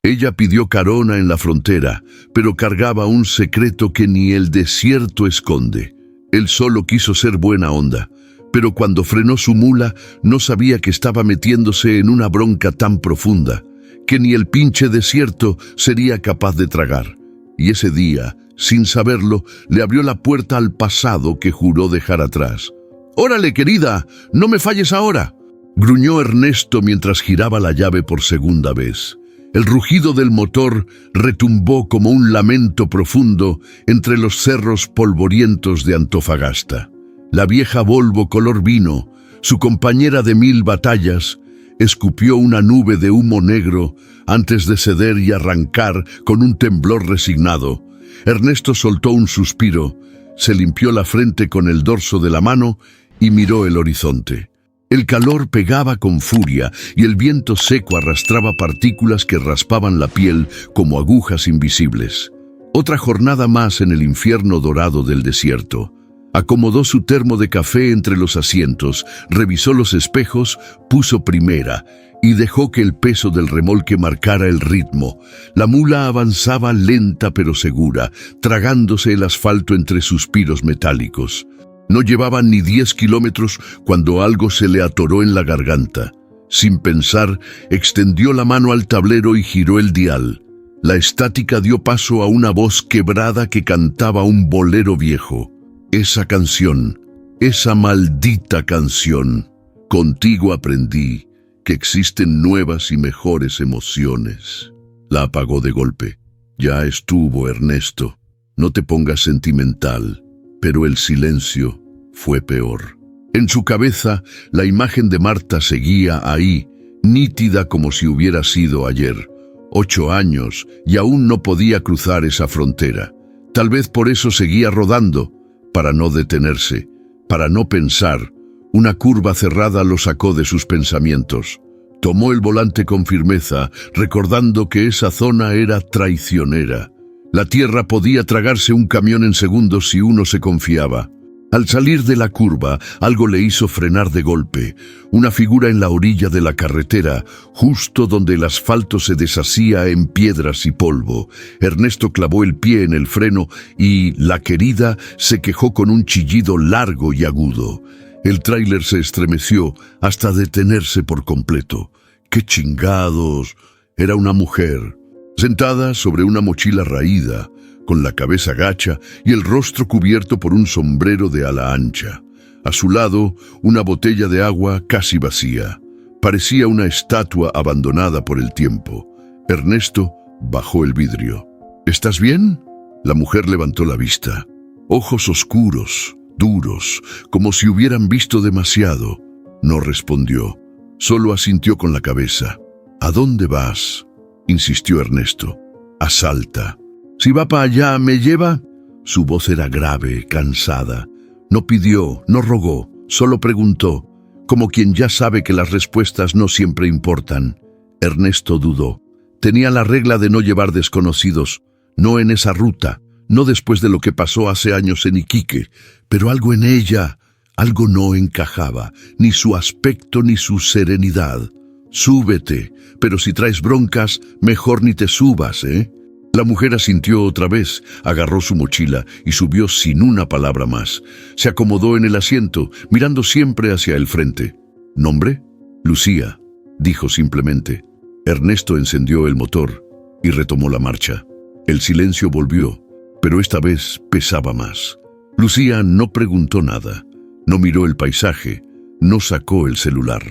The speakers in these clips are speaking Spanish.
Ella pidió carona en la frontera, pero cargaba un secreto que ni el desierto esconde. Él solo quiso ser buena onda, pero cuando frenó su mula no sabía que estaba metiéndose en una bronca tan profunda, que ni el pinche desierto sería capaz de tragar. Y ese día, sin saberlo, le abrió la puerta al pasado que juró dejar atrás. «¡Órale, querida! ¡No me falles ahora!», gruñó Ernesto mientras giraba la llave por segunda vez. El rugido del motor retumbó como un lamento profundo entre los cerros polvorientos de Antofagasta. La vieja Volvo color vino, su compañera de 1000 batallas, escupió una nube de humo negro antes de ceder y arrancar con un temblor resignado. Ernesto soltó un suspiro, se limpió la frente con el dorso de la mano y miró el horizonte. El calor pegaba con furia y el viento seco arrastraba partículas que raspaban la piel como agujas invisibles. Otra jornada más en el infierno dorado del desierto. Acomodó su termo de café entre los asientos, revisó los espejos, puso primera y dejó que el peso del remolque marcara el ritmo. La mula avanzaba lenta pero segura, tragándose el asfalto entre suspiros metálicos. No llevaban ni 10 kilómetros cuando algo se le atoró en la garganta. Sin pensar, extendió la mano al tablero y giró el dial. La estática dio paso a una voz quebrada que cantaba un bolero viejo. Esa canción, esa maldita canción. Contigo aprendí que existen nuevas y mejores emociones. La apagó de golpe. Ya estuvo, Ernesto. No te pongas sentimental. Pero el silencio fue peor. En su cabeza, la imagen de Marta seguía ahí, nítida como si hubiera sido ayer. 8 años y aún no podía cruzar esa frontera. Tal vez por eso seguía rodando, para no detenerse, para no pensar. Una curva cerrada lo sacó de sus pensamientos. Tomó el volante con firmeza, recordando que esa zona era traicionera. La tierra podía tragarse un camión en segundos si uno se confiaba. Al salir de la curva, algo le hizo frenar de golpe. Una figura en la orilla de la carretera, justo donde el asfalto se deshacía en piedras y polvo. Ernesto clavó el pie en el freno y la querida se quejó con un chillido largo y agudo. El tráiler se estremeció hasta detenerse por completo. ¡Qué chingados! Era una mujer, sentada sobre una mochila raída, con la cabeza gacha y el rostro cubierto por un sombrero de ala ancha. A su lado, una botella de agua casi vacía. Parecía una estatua abandonada por el tiempo. Ernesto bajó el vidrio. ¿Estás bien? La mujer levantó la vista. Ojos oscuros, duros, como si hubieran visto demasiado. No respondió, solo asintió con la cabeza. ¿A dónde vas?, insistió Ernesto. A Salta. «Si va para allá, ¿me lleva?». Su voz era grave, cansada. No pidió, no rogó, solo preguntó, como quien ya sabe que las respuestas no siempre importan. Ernesto dudó. Tenía la regla de no llevar desconocidos, no en esa ruta, no después de lo que pasó hace años en Iquique, pero algo en ella, algo no encajaba, ni su aspecto ni su serenidad. «Súbete, pero si traes broncas, mejor ni te subas, ¿eh?». La mujer asintió otra vez, agarró su mochila y subió sin una palabra más. Se acomodó en el asiento, mirando siempre hacia el frente. «¿Nombre?». «Lucía», dijo simplemente. Ernesto encendió el motor y retomó la marcha. El silencio volvió, pero esta vez pesaba más. Lucía no preguntó nada, no miró el paisaje, no sacó el celular.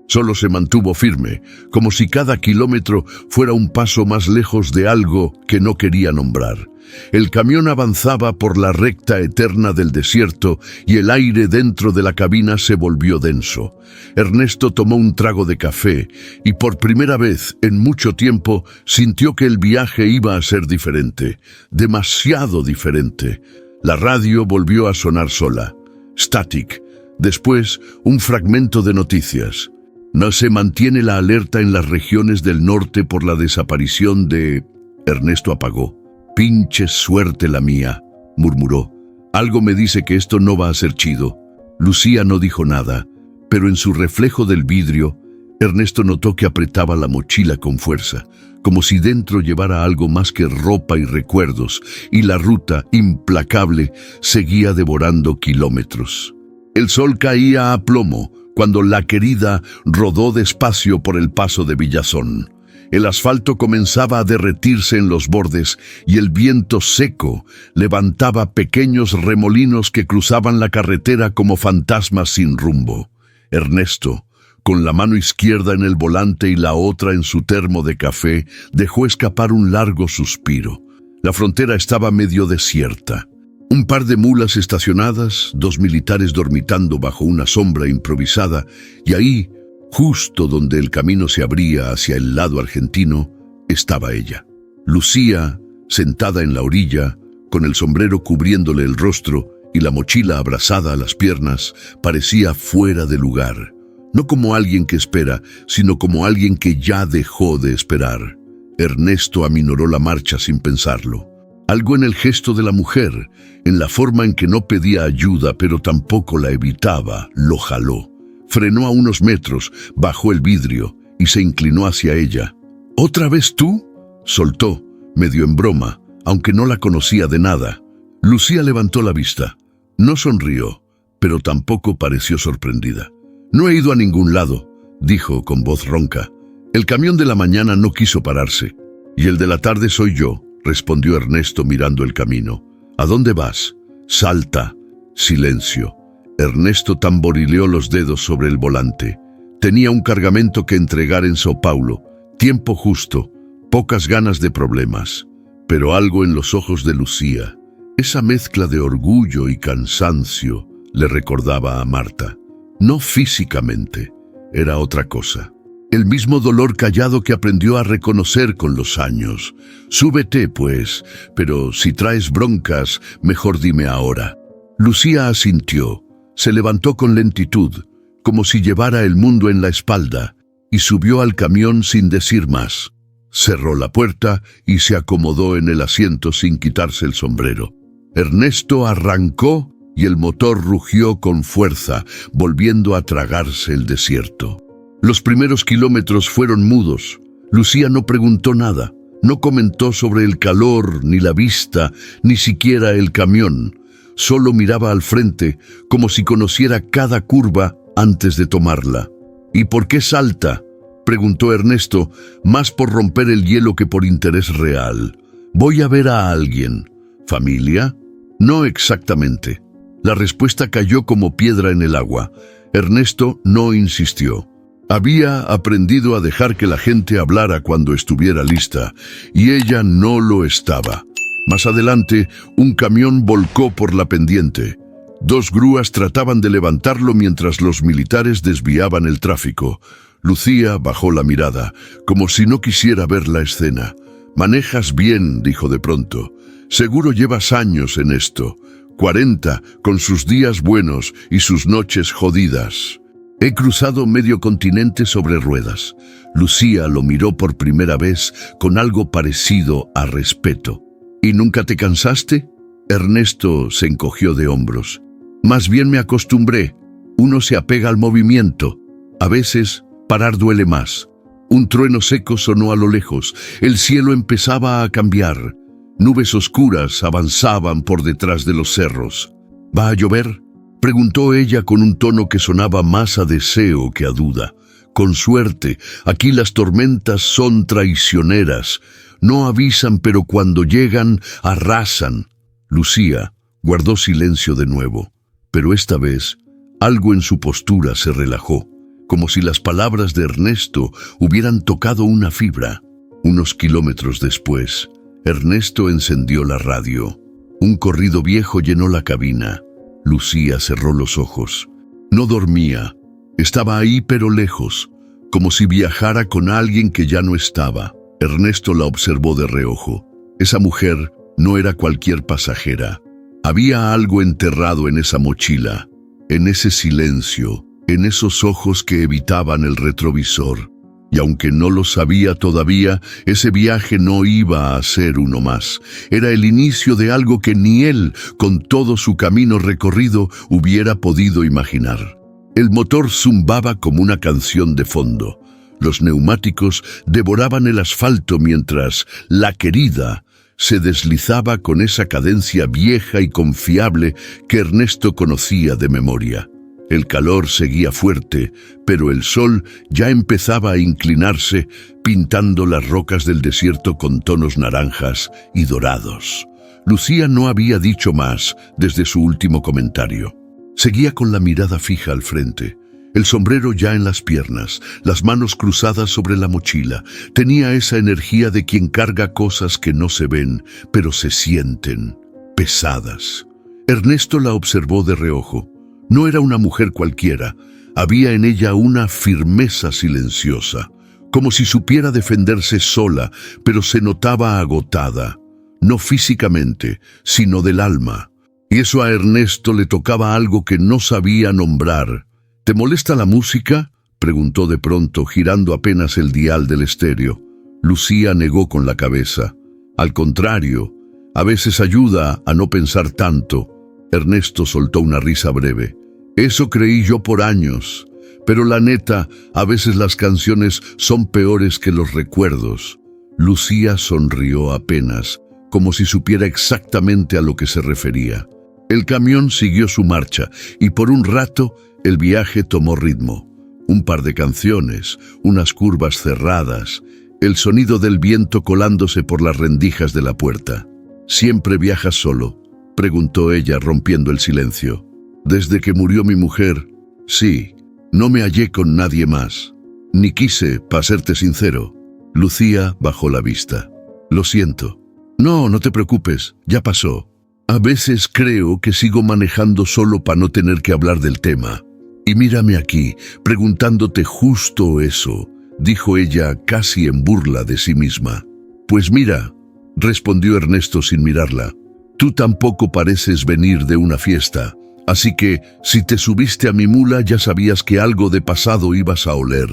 Solo se mantuvo firme, como si cada kilómetro fuera un paso más lejos de algo que no quería nombrar. El camión avanzaba por la recta eterna del desierto y el aire dentro de la cabina se volvió denso. Ernesto tomó un trago de café y por primera vez en mucho tiempo sintió que el viaje iba a ser diferente, demasiado diferente. La radio volvió a sonar sola. Static. Después, un fragmento de noticias. No se mantiene la alerta en las regiones del norte por la desaparición de... Ernesto apagó. «Pinche suerte la mía», murmuró. «Algo me dice que esto no va a ser chido». Lucía no dijo nada, pero en su reflejo del vidrio Ernesto notó que apretaba la mochila con fuerza, como si dentro llevara algo más que ropa y recuerdos, y la ruta, implacable, seguía devorando kilómetros. El sol caía a plomo cuando la querida rodó despacio por el paso de Villazón. El asfalto comenzaba a derretirse en los bordes y el viento seco levantaba pequeños remolinos que cruzaban la carretera como fantasmas sin rumbo. Ernesto, con la mano izquierda en el volante y la otra en su termo de café, dejó escapar un largo suspiro. La frontera estaba medio desierta. Un par de mulas estacionadas, 2 militares dormitando bajo una sombra improvisada, y ahí, justo donde el camino se abría hacia el lado argentino, estaba ella. Lucía, sentada en la orilla, con el sombrero cubriéndole el rostro y la mochila abrazada a las piernas, parecía fuera de lugar. No como alguien que espera, sino como alguien que ya dejó de esperar. Ernesto aminoró la marcha sin pensarlo. Algo en el gesto de la mujer, en la forma en que no pedía ayuda pero tampoco la evitaba, lo jaló. Frenó a unos metros, bajó el vidrio y se inclinó hacia ella. ¿Otra vez tú?, soltó, medio en broma, aunque no la conocía de nada. Lucía levantó la vista. No sonrió, pero tampoco pareció sorprendida. «No he ido a ningún lado», dijo con voz ronca. «El camión de la mañana no quiso pararse. Y el de la tarde soy yo», respondió Ernesto mirando el camino. «¿A dónde vas?» «Salta». Silencio. Ernesto tamborileó los dedos sobre el volante. Tenía un cargamento que entregar en Sao Paulo. Tiempo justo, pocas ganas de problemas. Pero algo en los ojos de Lucía, esa mezcla de orgullo y cansancio, le recordaba a Marta. No físicamente, era otra cosa. El mismo dolor callado que aprendió a reconocer con los años. «Súbete, pues, pero si traes broncas, mejor dime ahora». Lucía asintió. Se levantó con lentitud, como si llevara el mundo en la espalda, y subió al camión sin decir más. Cerró la puerta y se acomodó en el asiento sin quitarse el sombrero. Ernesto arrancó y el motor rugió con fuerza, volviendo a tragarse el desierto. Los primeros kilómetros fueron mudos. Lucía no preguntó nada, no comentó sobre el calor, ni la vista, ni siquiera el camión. Solo miraba al frente, como si conociera cada curva antes de tomarla. «¿Y por qué salta?», preguntó Ernesto, más por romper el hielo que por interés real. «Voy a ver a alguien». «¿Familia?». «No exactamente». La respuesta cayó como piedra en el agua. Ernesto no insistió. Había aprendido a dejar que la gente hablara cuando estuviera lista, y ella no lo estaba. Más adelante, un camión volcó por la pendiente. 2 grúas trataban de levantarlo mientras los militares desviaban el tráfico. Lucía bajó la mirada, como si no quisiera ver la escena. «Manejas bien», dijo de pronto. «Seguro llevas años en esto. 40, con sus días buenos y sus noches jodidas». «He cruzado medio continente sobre ruedas». Lucía lo miró por primera vez con algo parecido a respeto. «¿Y nunca te cansaste?». Ernesto se encogió de hombros. «Más bien me acostumbré. Uno se apega al movimiento. A veces, parar duele más». Un trueno seco sonó a lo lejos. El cielo empezaba a cambiar. Nubes oscuras avanzaban por detrás de los cerros. «¿Va a llover?», preguntó ella con un tono que sonaba más a deseo que a duda. «Con suerte, aquí las tormentas son traicioneras. No avisan, pero cuando llegan, arrasan». Lucía guardó silencio de nuevo, pero esta vez algo en su postura se relajó, como si las palabras de Ernesto hubieran tocado una fibra. Unos kilómetros después, Ernesto encendió la radio. Un corrido viejo llenó la cabina. Lucía cerró los ojos. No dormía. Estaba ahí pero lejos, como si viajara con alguien que ya no estaba. Ernesto la observó de reojo. Esa mujer no era cualquier pasajera. Había algo enterrado en esa mochila, en ese silencio, en esos ojos que evitaban el retrovisor. Y aunque no lo sabía todavía, ese viaje no iba a ser uno más. Era el inicio de algo que ni él, con todo su camino recorrido, hubiera podido imaginar. El motor zumbaba como una canción de fondo. Los neumáticos devoraban el asfalto mientras la querida se deslizaba con esa cadencia vieja y confiable que Ernesto conocía de memoria. El calor seguía fuerte, pero el sol ya empezaba a inclinarse, pintando las rocas del desierto con tonos naranjas y dorados. Lucía no había dicho más desde su último comentario. Seguía con la mirada fija al frente, el sombrero ya en las piernas, las manos cruzadas sobre la mochila. Tenía esa energía de quien carga cosas que no se ven, pero se sienten pesadas. Ernesto la observó de reojo. No era una mujer cualquiera. Había en ella una firmeza silenciosa, como si supiera defenderse sola, pero se notaba agotada, no físicamente, sino del alma. Y eso a Ernesto le tocaba algo que no sabía nombrar. ¿Te molesta la música?, preguntó de pronto, girando apenas el dial del estéreo. Lucía negó con la cabeza. Al contrario, a veces ayuda a no pensar tanto. Ernesto soltó una risa breve. Eso creí yo por años, pero la neta, a veces las canciones son peores que los recuerdos. Lucía sonrió apenas, como si supiera exactamente a lo que se refería. El camión siguió su marcha y por un rato el viaje tomó ritmo. Un par de canciones, unas curvas cerradas, el sonido del viento colándose por las rendijas de la puerta. ¿Siempre viajas solo?, preguntó ella, rompiendo el silencio. Desde que murió mi mujer, sí, no me hallé con nadie más. Ni quise, para serte sincero. Lucía bajó la vista. Lo siento. No, no te preocupes, ya pasó. A veces creo que sigo manejando solo para no tener que hablar del tema. Y mírame aquí, preguntándote justo eso, dijo ella casi en burla de sí misma. Pues mira, respondió Ernesto sin mirarla, tú tampoco pareces venir de una fiesta, así que si te subiste a mi mula ya sabías que algo de pasado ibas a oler.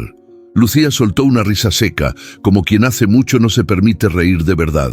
Lucía soltó una risa seca, como quien hace mucho no se permite reír de verdad.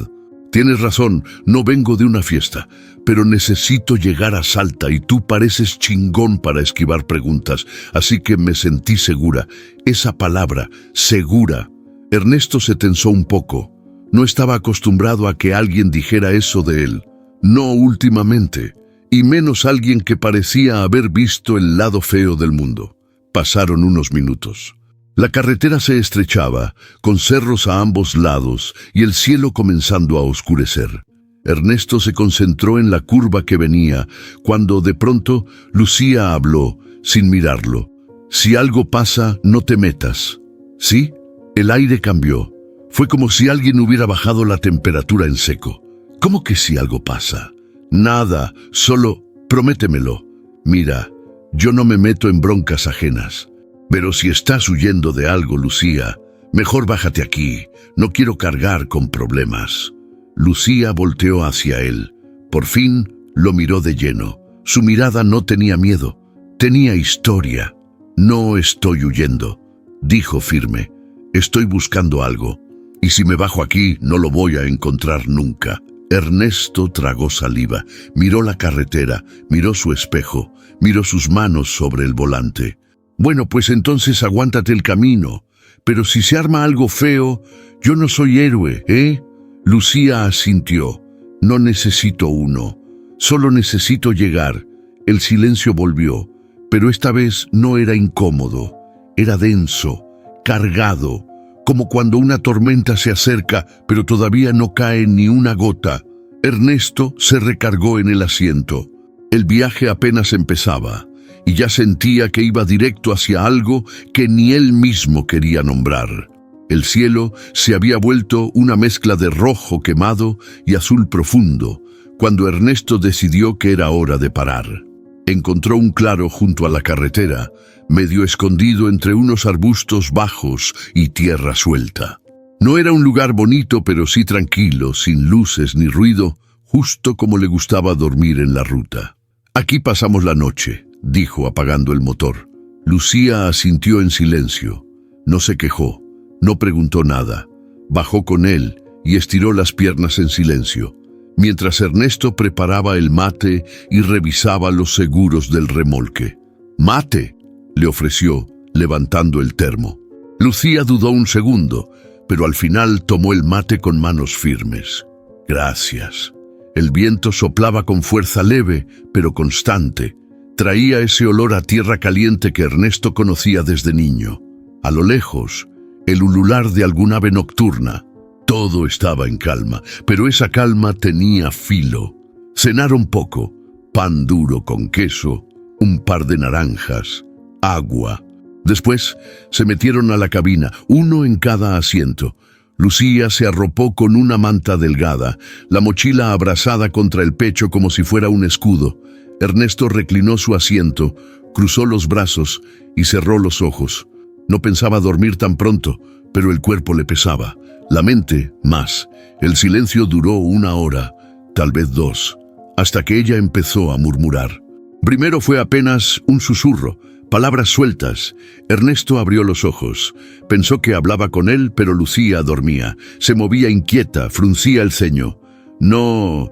Tienes razón, no vengo de una fiesta, pero necesito llegar a Salta y tú pareces chingón para esquivar preguntas, así que me sentí segura. Esa palabra, segura. Ernesto se tensó un poco. No estaba acostumbrado a que alguien dijera eso de él. No últimamente, y menos alguien que parecía haber visto el lado feo del mundo. Pasaron unos minutos. La carretera se estrechaba, con cerros a ambos lados y el cielo comenzando a oscurecer. Ernesto se concentró en la curva que venía, cuando de pronto Lucía habló, sin mirarlo. Si algo pasa, no te metas. ¿Sí? El aire cambió. Fue como si alguien hubiera bajado la temperatura en seco. ¿Cómo que si algo pasa? Nada, solo prométemelo. Mira, yo no me meto en broncas ajenas. Pero si estás huyendo de algo, Lucía, mejor bájate aquí. No quiero cargar con problemas. Lucía volteó hacia él. Por fin lo miró de lleno. Su mirada no tenía miedo, tenía historia. No estoy huyendo, dijo firme. Estoy buscando algo. Y si me bajo aquí, no lo voy a encontrar nunca. Ernesto tragó saliva, miró la carretera, miró su espejo, miró sus manos sobre el volante. Bueno, pues entonces aguántate el camino. Pero si se arma algo feo, yo no soy héroe, ¿eh? Lucía asintió. No necesito uno. Solo necesito llegar. El silencio volvió, pero esta vez no era incómodo. Era denso, cargado, como cuando una tormenta se acerca, pero todavía no cae ni una gota. Ernesto se recargó en el asiento. El viaje apenas empezaba. Y ya sentía que iba directo hacia algo que ni él mismo quería nombrar. El cielo se había vuelto una mezcla de rojo quemado y azul profundo, cuando Ernesto decidió que era hora de parar. Encontró un claro junto a la carretera, medio escondido entre unos arbustos bajos y tierra suelta. No era un lugar bonito, pero sí tranquilo, sin luces ni ruido, justo como le gustaba dormir en la ruta. Aquí pasamos la noche, dijo apagando el motor. Lucía asintió en silencio. No se quejó, no preguntó nada. Bajó con él y estiró las piernas en silencio, mientras Ernesto preparaba el mate y revisaba los seguros del remolque. «¡Mate!», le ofreció, levantando el termo. Lucía dudó un segundo, pero al final tomó el mate con manos firmes. Gracias. El viento soplaba con fuerza leve, pero constante. Traía ese olor a tierra caliente que Ernesto conocía desde niño. A lo lejos, el ulular de algún ave nocturna. Todo estaba en calma, pero esa calma tenía filo. Cenaron poco: pan duro con queso, un par de naranjas, agua. Después se metieron a la cabina, uno en cada asiento. Lucía se arropó con una manta delgada, la mochila abrazada contra el pecho como si fuera un escudo. Ernesto reclinó su asiento, cruzó los brazos y cerró los ojos. No pensaba dormir tan pronto, pero el cuerpo le pesaba. La mente, más. El silencio duró 1 hora, tal vez 2, hasta que ella empezó a murmurar. Primero fue apenas un susurro, palabras sueltas. Ernesto abrió los ojos. Pensó que hablaba con él, pero Lucía dormía. Se movía inquieta, fruncía el ceño. No,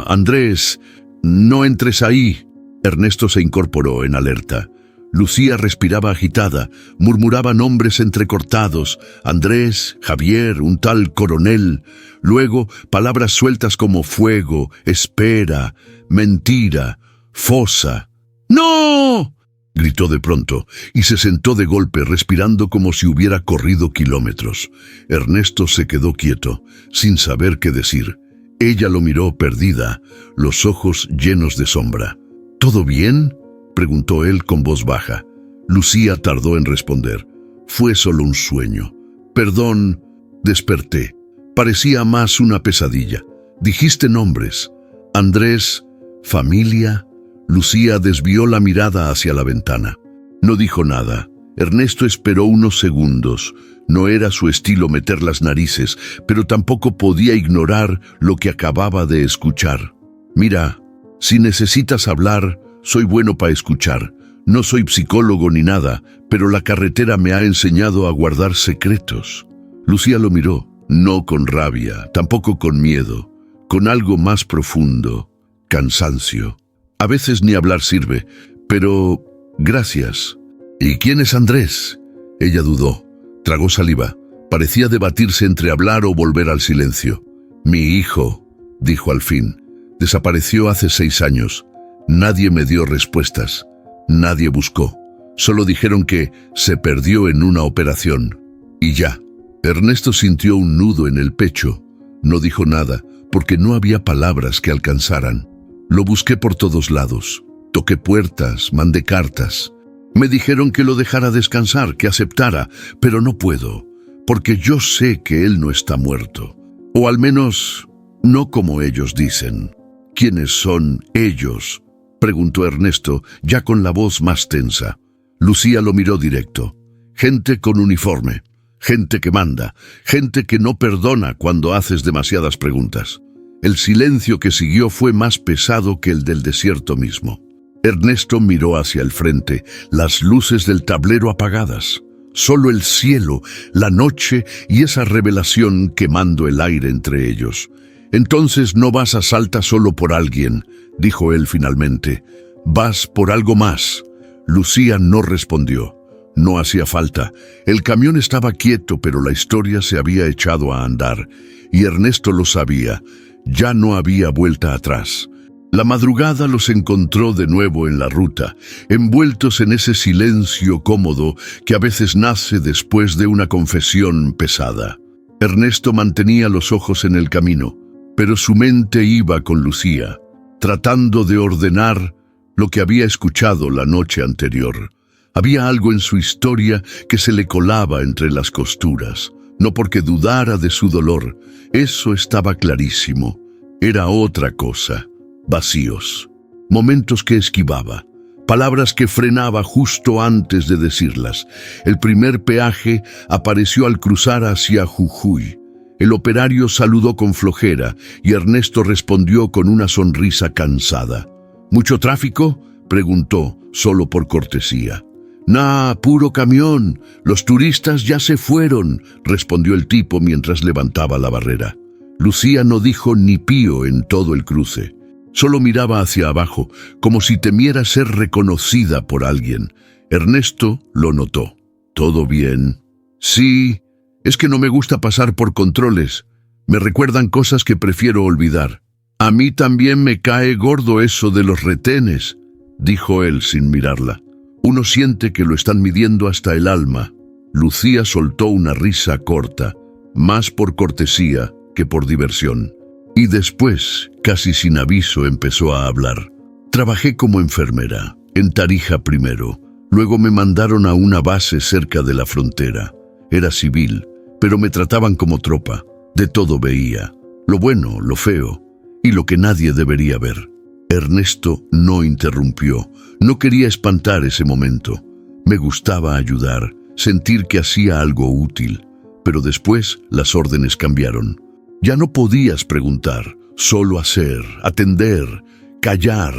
Andrés, no entres ahí. Ernesto se incorporó en alerta. Lucía respiraba agitada, murmuraba nombres entrecortados: Andrés, Javier, un tal coronel. Luego, palabras sueltas como fuego, espera, mentira, fosa. ¡No!, gritó de pronto, y se sentó de golpe, respirando como si hubiera corrido kilómetros. Ernesto se quedó quieto, sin saber qué decir. Ella lo miró perdida, los ojos llenos de sombra. ¿Todo bien?, preguntó él con voz baja. Lucía tardó en responder. Fue solo un sueño. Perdón, desperté. Parecía más una pesadilla. Dijiste nombres. Andrés, familia. Lucía desvió la mirada hacia la ventana. No dijo nada. Ernesto esperó unos segundos. No era su estilo meter las narices, pero tampoco podía ignorar lo que acababa de escuchar. Mira, si necesitas hablar, soy bueno para escuchar. No soy psicólogo ni nada, pero la carretera me ha enseñado a guardar secretos. Lucía lo miró, no con rabia, tampoco con miedo, con algo más profundo: cansancio. A veces ni hablar sirve, pero gracias. ¿Y quién es Andrés? Ella dudó, tragó saliva. Parecía debatirse entre hablar o volver al silencio. Mi hijo, dijo al fin. Desapareció hace 6 años. Nadie me dio respuestas. Nadie buscó. Solo dijeron que se perdió en una operación. Y ya. Ernesto sintió un nudo en el pecho. No dijo nada, porque no había palabras que alcanzaran. Lo busqué por todos lados. Toqué puertas, mandé cartas. Me dijeron que lo dejara descansar, que aceptara, pero no puedo, porque yo sé que él no está muerto. O al menos, no como ellos dicen. ¿Quiénes son ellos?, preguntó Ernesto, ya con la voz más tensa. Lucía lo miró directo. Gente con uniforme, gente que manda, gente que no perdona cuando haces demasiadas preguntas. El silencio que siguió fue más pesado que el del desierto mismo. Ernesto miró hacia el frente, las luces del tablero apagadas. Solo el cielo, la noche y esa revelación quemando el aire entre ellos. Entonces no vas a Salta solo por alguien, dijo él finalmente. Vas por algo más. Lucía no respondió. No hacía falta. El camión estaba quieto, pero la historia se había echado a andar. Y Ernesto lo sabía. Ya no había vuelta atrás. La madrugada los encontró de nuevo en la ruta, envueltos en ese silencio cómodo que a veces nace después de una confesión pesada. Ernesto mantenía los ojos en el camino, pero su mente iba con Lucía, tratando de ordenar lo que había escuchado la noche anterior. Había algo en su historia que se le colaba entre las costuras, no porque dudara de su dolor, eso estaba clarísimo. Era otra cosa, vacíos, momentos que esquivaba, palabras que frenaba justo antes de decirlas. El primer peaje apareció al cruzar hacia Jujuy. El operario saludó con flojera y Ernesto respondió con una sonrisa cansada. ¿Mucho tráfico?, preguntó, solo por cortesía. «Nah, puro camión. Los turistas ya se fueron», respondió el tipo mientras levantaba la barrera. Lucía no dijo ni pío en todo el cruce. Solo miraba hacia abajo, como si temiera ser reconocida por alguien. Ernesto lo notó. ¿Todo bien? Sí, es que no me gusta pasar por controles. Me recuerdan cosas que prefiero olvidar. A mí también me cae gordo eso de los retenes, dijo él sin mirarla. Uno siente que lo están midiendo hasta el alma. Lucía soltó una risa corta, más por cortesía que por diversión. Y después, casi sin aviso, empezó a hablar. Trabajé como enfermera, en Tarija primero. Luego me mandaron a una base cerca de la frontera. Era civil, pero me trataban como tropa. De todo veía, lo bueno, lo feo y lo que nadie debería ver. Ernesto no interrumpió. No quería espantar ese momento. Me gustaba ayudar, sentir que hacía algo útil. Pero después las órdenes cambiaron. Ya no podías preguntar, solo hacer, atender, callar.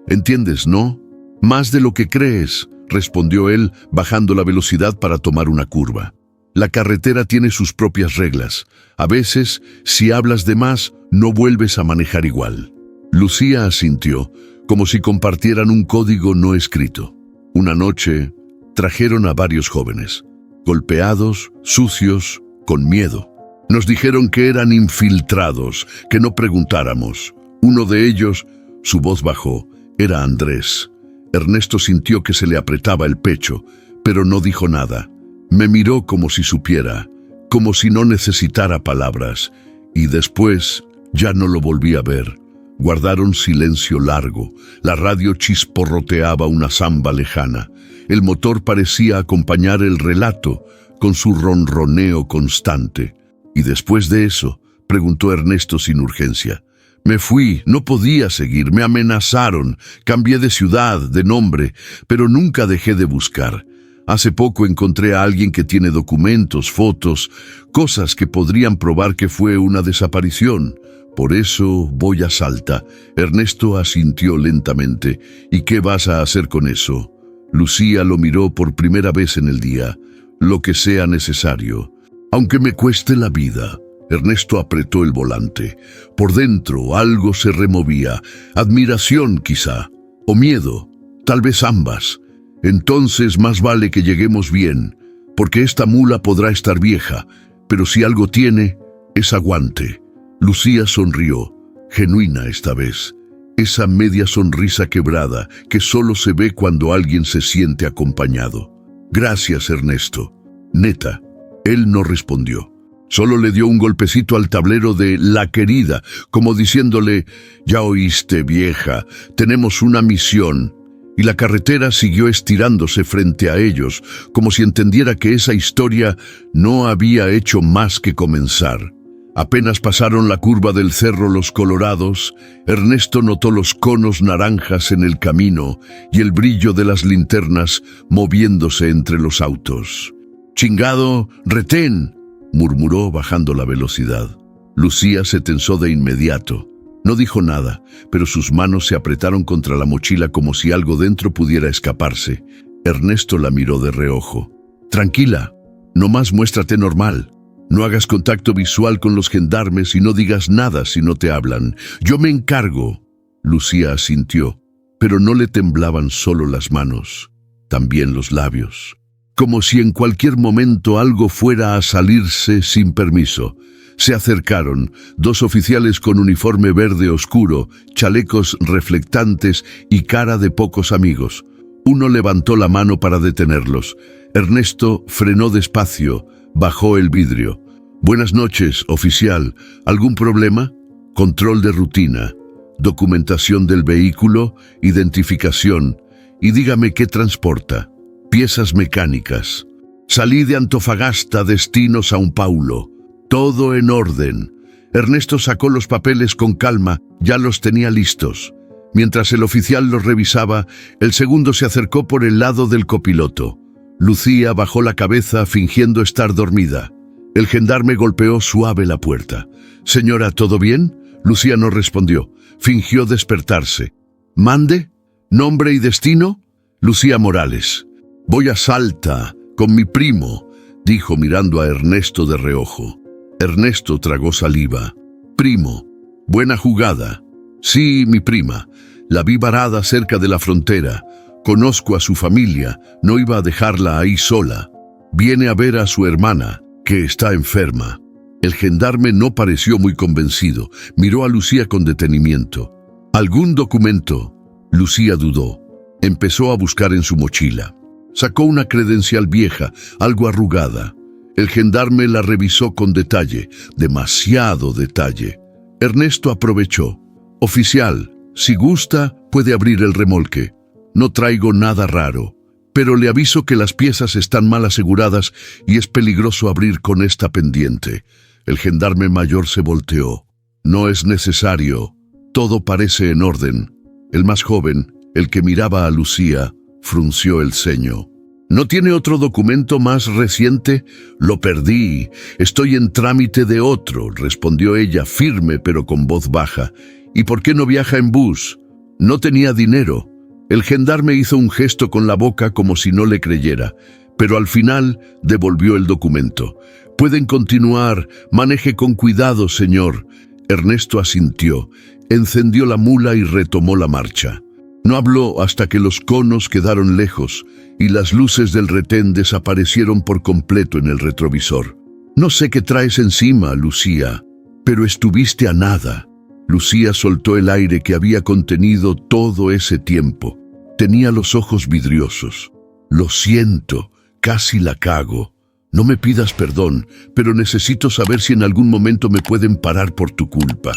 ¿Entiendes, no? Más de lo que crees, respondió él, bajando la velocidad para tomar una curva. La carretera tiene sus propias reglas. A veces, si hablas de más, no vuelves a manejar igual. Lucía asintió, como si compartieran un código no escrito. Una noche, trajeron a varios jóvenes, golpeados, sucios, con miedo. Nos dijeron que eran infiltrados, que no preguntáramos. Uno de ellos, su voz bajó, era Andrés. Ernesto sintió que se le apretaba el pecho, pero no dijo nada. Me miró como si supiera, como si no necesitara palabras, y después ya no lo volví a ver. Guardaron silencio largo. La radio chisporroteaba una samba lejana. El motor parecía acompañar el relato con su ronroneo constante. Y después de eso, preguntó Ernesto sin urgencia. Me fui, no podía seguir, me amenazaron, cambié de ciudad, de nombre, pero nunca dejé de buscar. Hace poco encontré a alguien que tiene documentos, fotos, cosas que podrían probar que fue una desaparición. Por eso voy a Salta. Ernesto asintió lentamente. ¿Y qué vas a hacer con eso? Lucía lo miró por primera vez en el día. Lo que sea necesario. Aunque me cueste la vida. Ernesto apretó el volante. Por dentro algo se removía. Admiración quizá. O miedo. Tal vez ambas. Entonces más vale que lleguemos bien, porque esta mula podrá estar vieja, pero si algo tiene, es aguante. Lucía sonrió, genuina esta vez. Esa media sonrisa quebrada que solo se ve cuando alguien se siente acompañado. Gracias, Ernesto. Neta. Él no respondió. Solo le dio un golpecito al tablero de La Querida, como diciéndole, ya oíste, vieja, tenemos una misión. Y la carretera siguió estirándose frente a ellos, como si entendiera que esa historia no había hecho más que comenzar. Apenas pasaron la curva del Cerro Los Colorados, Ernesto notó los conos naranjas en el camino y el brillo de las linternas moviéndose entre los autos. «¡Chingado, retén!», murmuró bajando la velocidad. Lucía se tensó de inmediato. No dijo nada, pero sus manos se apretaron contra la mochila como si algo dentro pudiera escaparse. Ernesto la miró de reojo. «Tranquila, nomás muéstrate normal. No hagas contacto visual con los gendarmes y no digas nada si no te hablan. Yo me encargo». Lucía asintió, pero no le temblaban solo las manos, también los labios. Como si en cualquier momento algo fuera a salirse sin permiso. Se acercaron, dos oficiales con uniforme verde oscuro, chalecos reflectantes y cara de pocos amigos. Uno levantó la mano para detenerlos. Ernesto frenó despacio, bajó el vidrio. «Buenas noches, oficial. ¿Algún problema?» «Control de rutina, documentación del vehículo, identificación. Y dígame qué transporta». «Piezas mecánicas. Salí de Antofagasta, destino São Paulo. Todo en orden». Ernesto sacó los papeles con calma, ya los tenía listos. Mientras el oficial los revisaba, el segundo se acercó por el lado del copiloto. Lucía bajó la cabeza fingiendo estar dormida. El gendarme golpeó suave la puerta. «Señora, ¿todo bien?» Lucía no respondió. Fingió despertarse. «¿Mande? ¿Nombre y destino?» «Lucía Morales. Voy a Salta con mi primo», dijo mirando a Ernesto de reojo. Ernesto tragó saliva. «Primo. Buena jugada». «Sí, mi prima. La vi varada cerca de la frontera. Conozco a su familia. No iba a dejarla ahí sola». Viene a ver a su hermana, que está enferma. El gendarme no pareció muy convencido. Miró a Lucía con detenimiento. ¿Algún documento? Lucía dudó. Empezó a buscar en su mochila. Sacó una credencial vieja, algo arrugada. El gendarme la revisó con detalle, demasiado detalle. Ernesto aprovechó. Oficial, si gusta, puede abrir el remolque. No traigo nada raro, pero le aviso que las piezas están mal aseguradas y es peligroso abrir con esta pendiente. El gendarme mayor se volteó. No es necesario. Todo parece en orden. El más joven, el que miraba a Lucía, frunció el ceño. ¿No tiene otro documento más reciente? Lo perdí. Estoy en trámite de otro, respondió ella, firme pero con voz baja. ¿Y por qué no viaja en bus? No tenía dinero. El gendarme hizo un gesto con la boca como si no le creyera, pero al final devolvió el documento. Pueden continuar. Maneje con cuidado, señor. Ernesto asintió, encendió la mula y retomó la marcha. No habló hasta que los conos quedaron lejos y las luces del retén desaparecieron por completo en el retrovisor. No sé qué traes encima, Lucía, pero estuviste a nada. Lucía soltó el aire que había contenido todo ese tiempo. Tenía los ojos vidriosos. Lo siento, casi la cago. No me pidas perdón, pero necesito saber si en algún momento me pueden parar por tu culpa.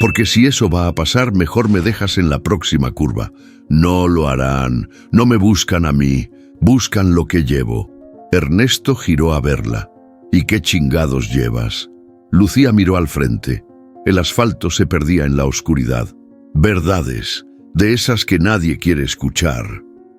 Porque si eso va a pasar, mejor me dejas en la próxima curva. No lo harán, no me buscan a mí, buscan lo que llevo. Ernesto giró a verla. ¿Y qué chingados llevas? Lucía miró al frente. El asfalto se perdía en la oscuridad. Verdades, de esas que nadie quiere escuchar.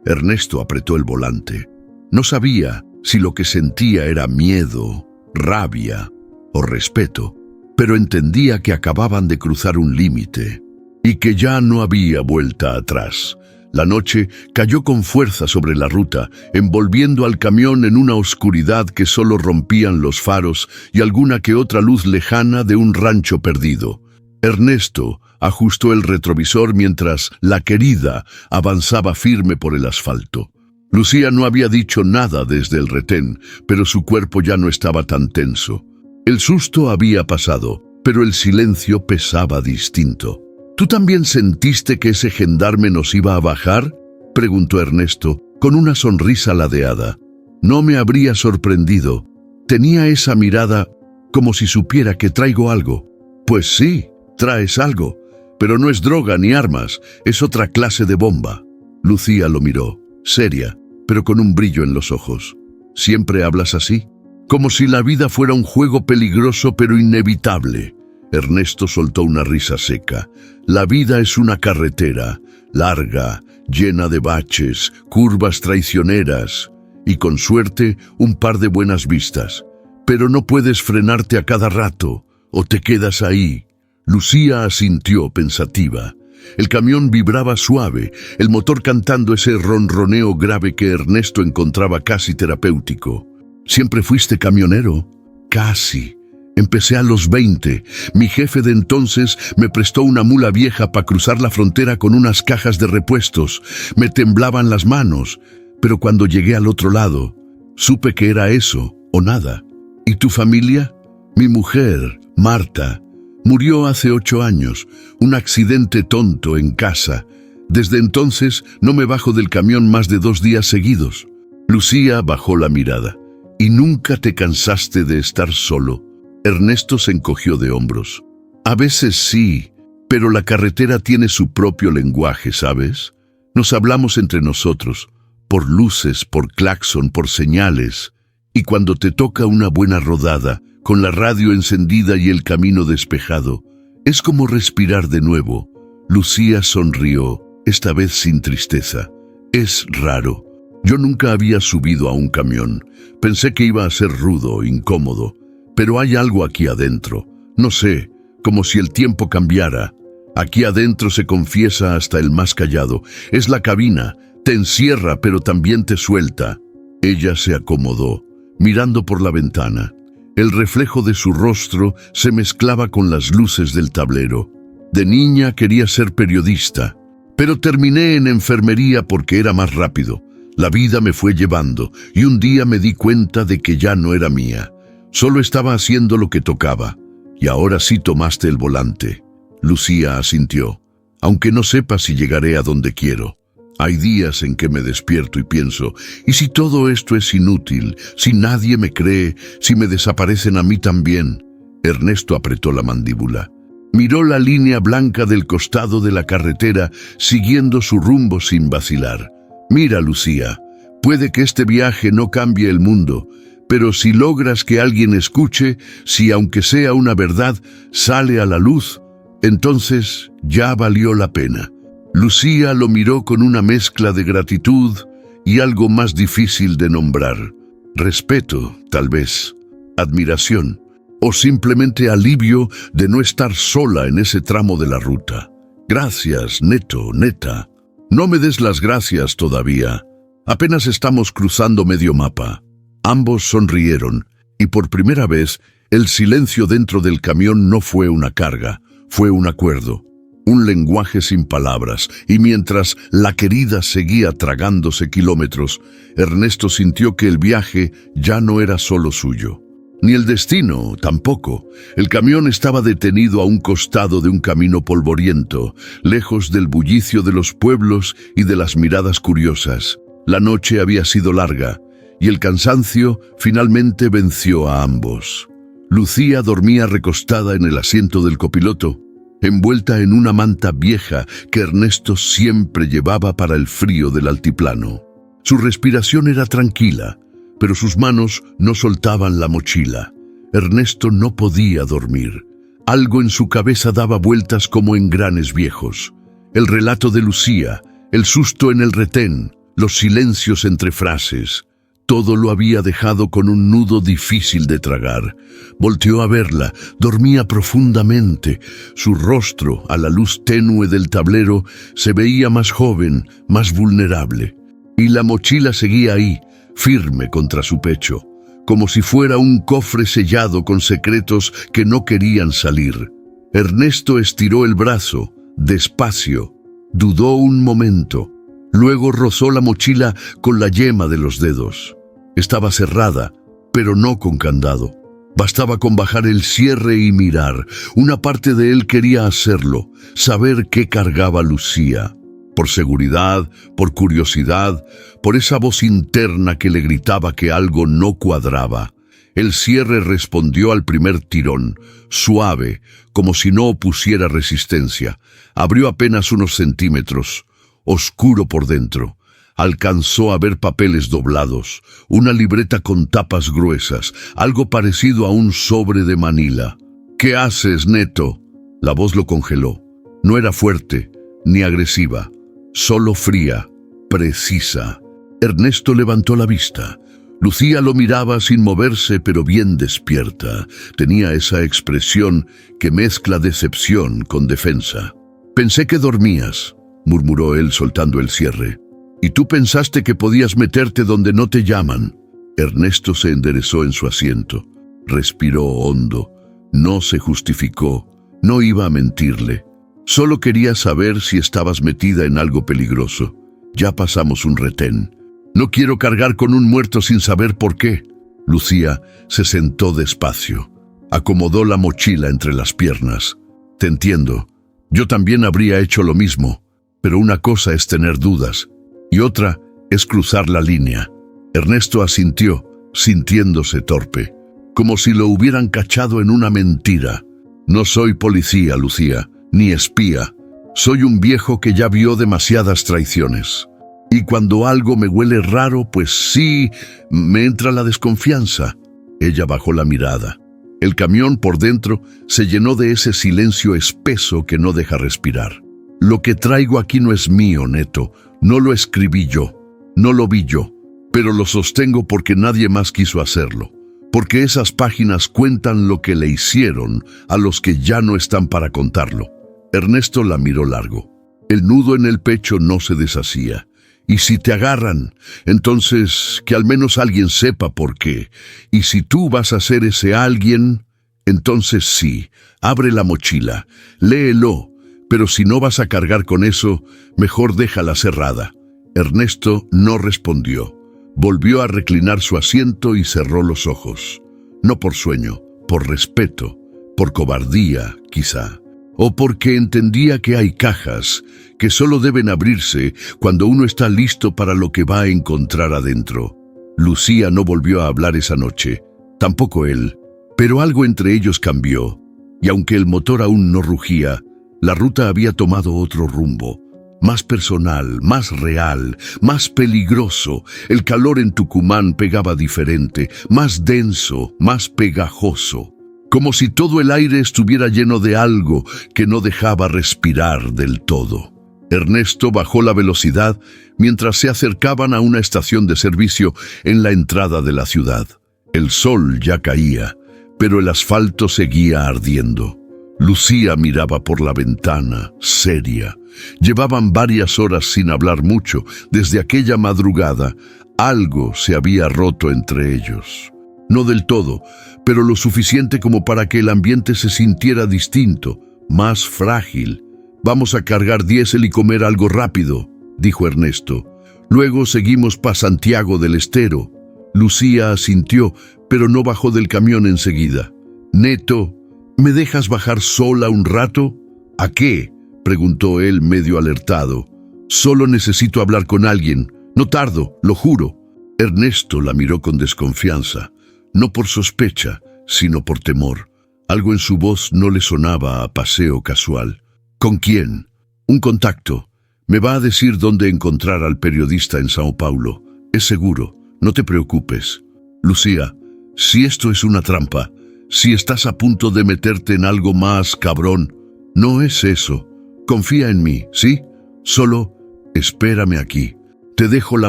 Ernesto apretó el volante. No sabía si lo que sentía era miedo, rabia o respeto, pero entendía que acababan de cruzar un límite y que ya no había vuelta atrás. La noche cayó con fuerza sobre la ruta, envolviendo al camión en una oscuridad que solo rompían los faros y alguna que otra luz lejana de un rancho perdido. Ernesto ajustó el retrovisor mientras la querida avanzaba firme por el asfalto. Lucía no había dicho nada desde el retén, pero su cuerpo ya no estaba tan tenso. El susto había pasado, pero el silencio pesaba distinto. ¿Tú también sentiste que ese gendarme nos iba a bajar?, preguntó Ernesto, con una sonrisa ladeada. No me habría sorprendido. Tenía esa mirada como si supiera que traigo algo. Pues sí, traes algo, pero no es droga ni armas, es otra clase de bomba. Lucía lo miró, seria, pero con un brillo en los ojos. ¿Siempre hablas así? Como si la vida fuera un juego peligroso pero inevitable. Ernesto soltó una risa seca. La vida es una carretera, larga, llena de baches, curvas traicioneras y, con suerte, un par de buenas vistas. Pero no puedes frenarte a cada rato, o te quedas ahí. Lucía asintió pensativa. El camión vibraba suave, el motor cantando ese ronroneo grave que Ernesto encontraba casi terapéutico. ¿Siempre fuiste camionero? Casi. Empecé a los 20. Mi jefe de entonces me prestó una mula vieja para cruzar la frontera con unas cajas de repuestos. Me temblaban las manos, pero cuando llegué al otro lado, supe que era eso o nada. ¿Y tu familia? Mi mujer, Marta, murió hace 8 años, un accidente tonto en casa. Desde entonces no me bajo del camión más de 2 días seguidos. Lucía bajó la mirada. ¿Y nunca te cansaste de estar solo? Ernesto se encogió de hombros. A veces sí, pero la carretera tiene su propio lenguaje, ¿sabes? Nos hablamos entre nosotros, por luces, por claxon, por señales. Y cuando te toca una buena rodada, con la radio encendida y el camino despejado, es como respirar de nuevo. Lucía sonrió, esta vez sin tristeza. Es raro. Yo nunca había subido a un camión. Pensé que iba a ser rudo, incómodo. Pero hay algo aquí adentro. No sé, como si el tiempo cambiara. Aquí adentro se confiesa hasta el más callado. Es la cabina. Te encierra, pero también te suelta. Ella se acomodó, mirando por la ventana. El reflejo de su rostro se mezclaba con las luces del tablero. De niña quería ser periodista, pero terminé en enfermería porque era más rápido. La vida me fue llevando y un día me di cuenta de que ya no era mía. Solo estaba haciendo lo que tocaba. Y ahora sí tomaste el volante. Lucía asintió. Aunque no sepa si llegaré a donde quiero. Hay días en que me despierto y pienso, ¿y si todo esto es inútil? Si nadie me cree, si me desaparecen a mí también. Ernesto apretó la mandíbula. Miró la línea blanca del costado de la carretera, siguiendo su rumbo sin vacilar. Mira, Lucía, puede que este viaje no cambie el mundo, pero si logras que alguien escuche, si aunque sea una verdad, sale a la luz, entonces ya valió la pena. Lucía lo miró con una mezcla de gratitud y algo más difícil de nombrar. Respeto, tal vez, admiración, o simplemente alivio de no estar sola en ese tramo de la ruta. Gracias, Neto, neta. No me des las gracias todavía. Apenas estamos cruzando medio mapa. Ambos sonrieron, y por primera vez, el silencio dentro del camión no fue una carga, fue un acuerdo. Un lenguaje sin palabras, y mientras la querida seguía tragándose kilómetros, Ernesto sintió que el viaje ya no era solo suyo. Ni el destino, tampoco. El camión estaba detenido a un costado de un camino polvoriento, lejos del bullicio de los pueblos y de las miradas curiosas. La noche había sido larga, y el cansancio finalmente venció a ambos. Lucía dormía recostada en el asiento del copiloto, envuelta en una manta vieja que Ernesto siempre llevaba para el frío del altiplano. Su respiración era tranquila, pero sus manos no soltaban la mochila. Ernesto no podía dormir. Algo en su cabeza daba vueltas como engranes viejos. El relato de Lucía, el susto en el retén, los silencios entre frases. Todo lo había dejado con un nudo difícil de tragar. Volteó a verla, dormía profundamente. Su rostro, a la luz tenue del tablero, se veía más joven, más vulnerable. Y la mochila seguía ahí, firme contra su pecho, como si fuera un cofre sellado con secretos que no querían salir. Ernesto estiró el brazo, despacio, dudó un momento. Luego rozó la mochila con la yema de los dedos. Estaba cerrada, pero no con candado. Bastaba con bajar el cierre y mirar. Una parte de él quería hacerlo, saber qué cargaba Lucía. Por seguridad, por curiosidad, por esa voz interna que le gritaba que algo no cuadraba. El cierre respondió al primer tirón, suave, como si no opusiera resistencia. Abrió apenas unos centímetros. Oscuro por dentro. Alcanzó a ver papeles doblados, una libreta con tapas gruesas, algo parecido a un sobre de Manila. ¿Qué haces, Neto? La voz lo congeló. No era fuerte, ni agresiva, solo fría, precisa. Ernesto levantó la vista. Lucía lo miraba sin moverse, pero bien despierta. Tenía esa expresión que mezcla decepción con defensa. Pensé que dormías, murmuró él soltando el cierre. ¿Y tú pensaste que podías meterte donde no te llaman? Ernesto se enderezó en su asiento. Respiró hondo. No se justificó. No iba a mentirle. Solo quería saber si estabas metida en algo peligroso. Ya pasamos un retén. No quiero cargar con un muerto sin saber por qué. Lucía se sentó despacio. Acomodó la mochila entre las piernas. Te entiendo. Yo también habría hecho lo mismo. Pero una cosa es tener dudas, y otra es cruzar la línea. Ernesto asintió, sintiéndose torpe, como si lo hubieran cachado en una mentira. No soy policía, Lucía, ni espía. Soy un viejo que ya vio demasiadas traiciones. Y cuando algo me huele raro, pues sí, me entra la desconfianza. Ella bajó la mirada. El camión por dentro se llenó de ese silencio espeso que no deja respirar. Lo que traigo aquí no es mío, Neto. No lo escribí yo, no lo vi yo, pero lo sostengo porque nadie más quiso hacerlo. Porque esas páginas cuentan lo que le hicieron a los que ya no están para contarlo. Ernesto la miró largo. El nudo en el pecho no se deshacía. Y si te agarran, entonces que al menos alguien sepa por qué. Y si tú vas a ser ese alguien, entonces sí, abre la mochila, léelo. Pero si no vas a cargar con eso, mejor déjala cerrada. Ernesto no respondió. Volvió a reclinar su asiento y cerró los ojos. No por sueño, por respeto, por cobardía, quizá. O porque entendía que hay cajas que solo deben abrirse cuando uno está listo para lo que va a encontrar adentro. Lucía no volvió a hablar esa noche, tampoco él, pero algo entre ellos cambió, y aunque el motor aún no rugía, la ruta había tomado otro rumbo, más personal, más real, más peligroso. El calor en Tucumán pegaba diferente, más denso, más pegajoso, como si todo el aire estuviera lleno de algo que no dejaba respirar del todo. Ernesto bajó la velocidad mientras se acercaban a una estación de servicio en la entrada de la ciudad. El sol ya caía, pero el asfalto seguía ardiendo. Lucía miraba por la ventana, seria. Llevaban varias horas sin hablar mucho. Desde aquella madrugada, algo se había roto entre ellos. No del todo, pero lo suficiente como para que el ambiente se sintiera distinto, más frágil. «Vamos a cargar diésel y comer algo rápido», dijo Ernesto. «Luego seguimos para Santiago del Estero». Lucía asintió, pero no bajó del camión enseguida. «Neto, ¿me dejas bajar sola un rato?» «¿A qué?», preguntó él medio alertado. «Solo necesito hablar con alguien. No tardo, lo juro». Ernesto la miró con desconfianza, no por sospecha, sino por temor. Algo en su voz no le sonaba a paseo casual. «¿Con quién?» «Un contacto. Me va a decir dónde encontrar al periodista en Sao Paulo. Es seguro. No te preocupes». «Lucía, si esto es una trampa, si estás a punto de meterte en algo más, cabrón, no es eso. Confía en mí, ¿sí? Solo espérame aquí. Te dejo la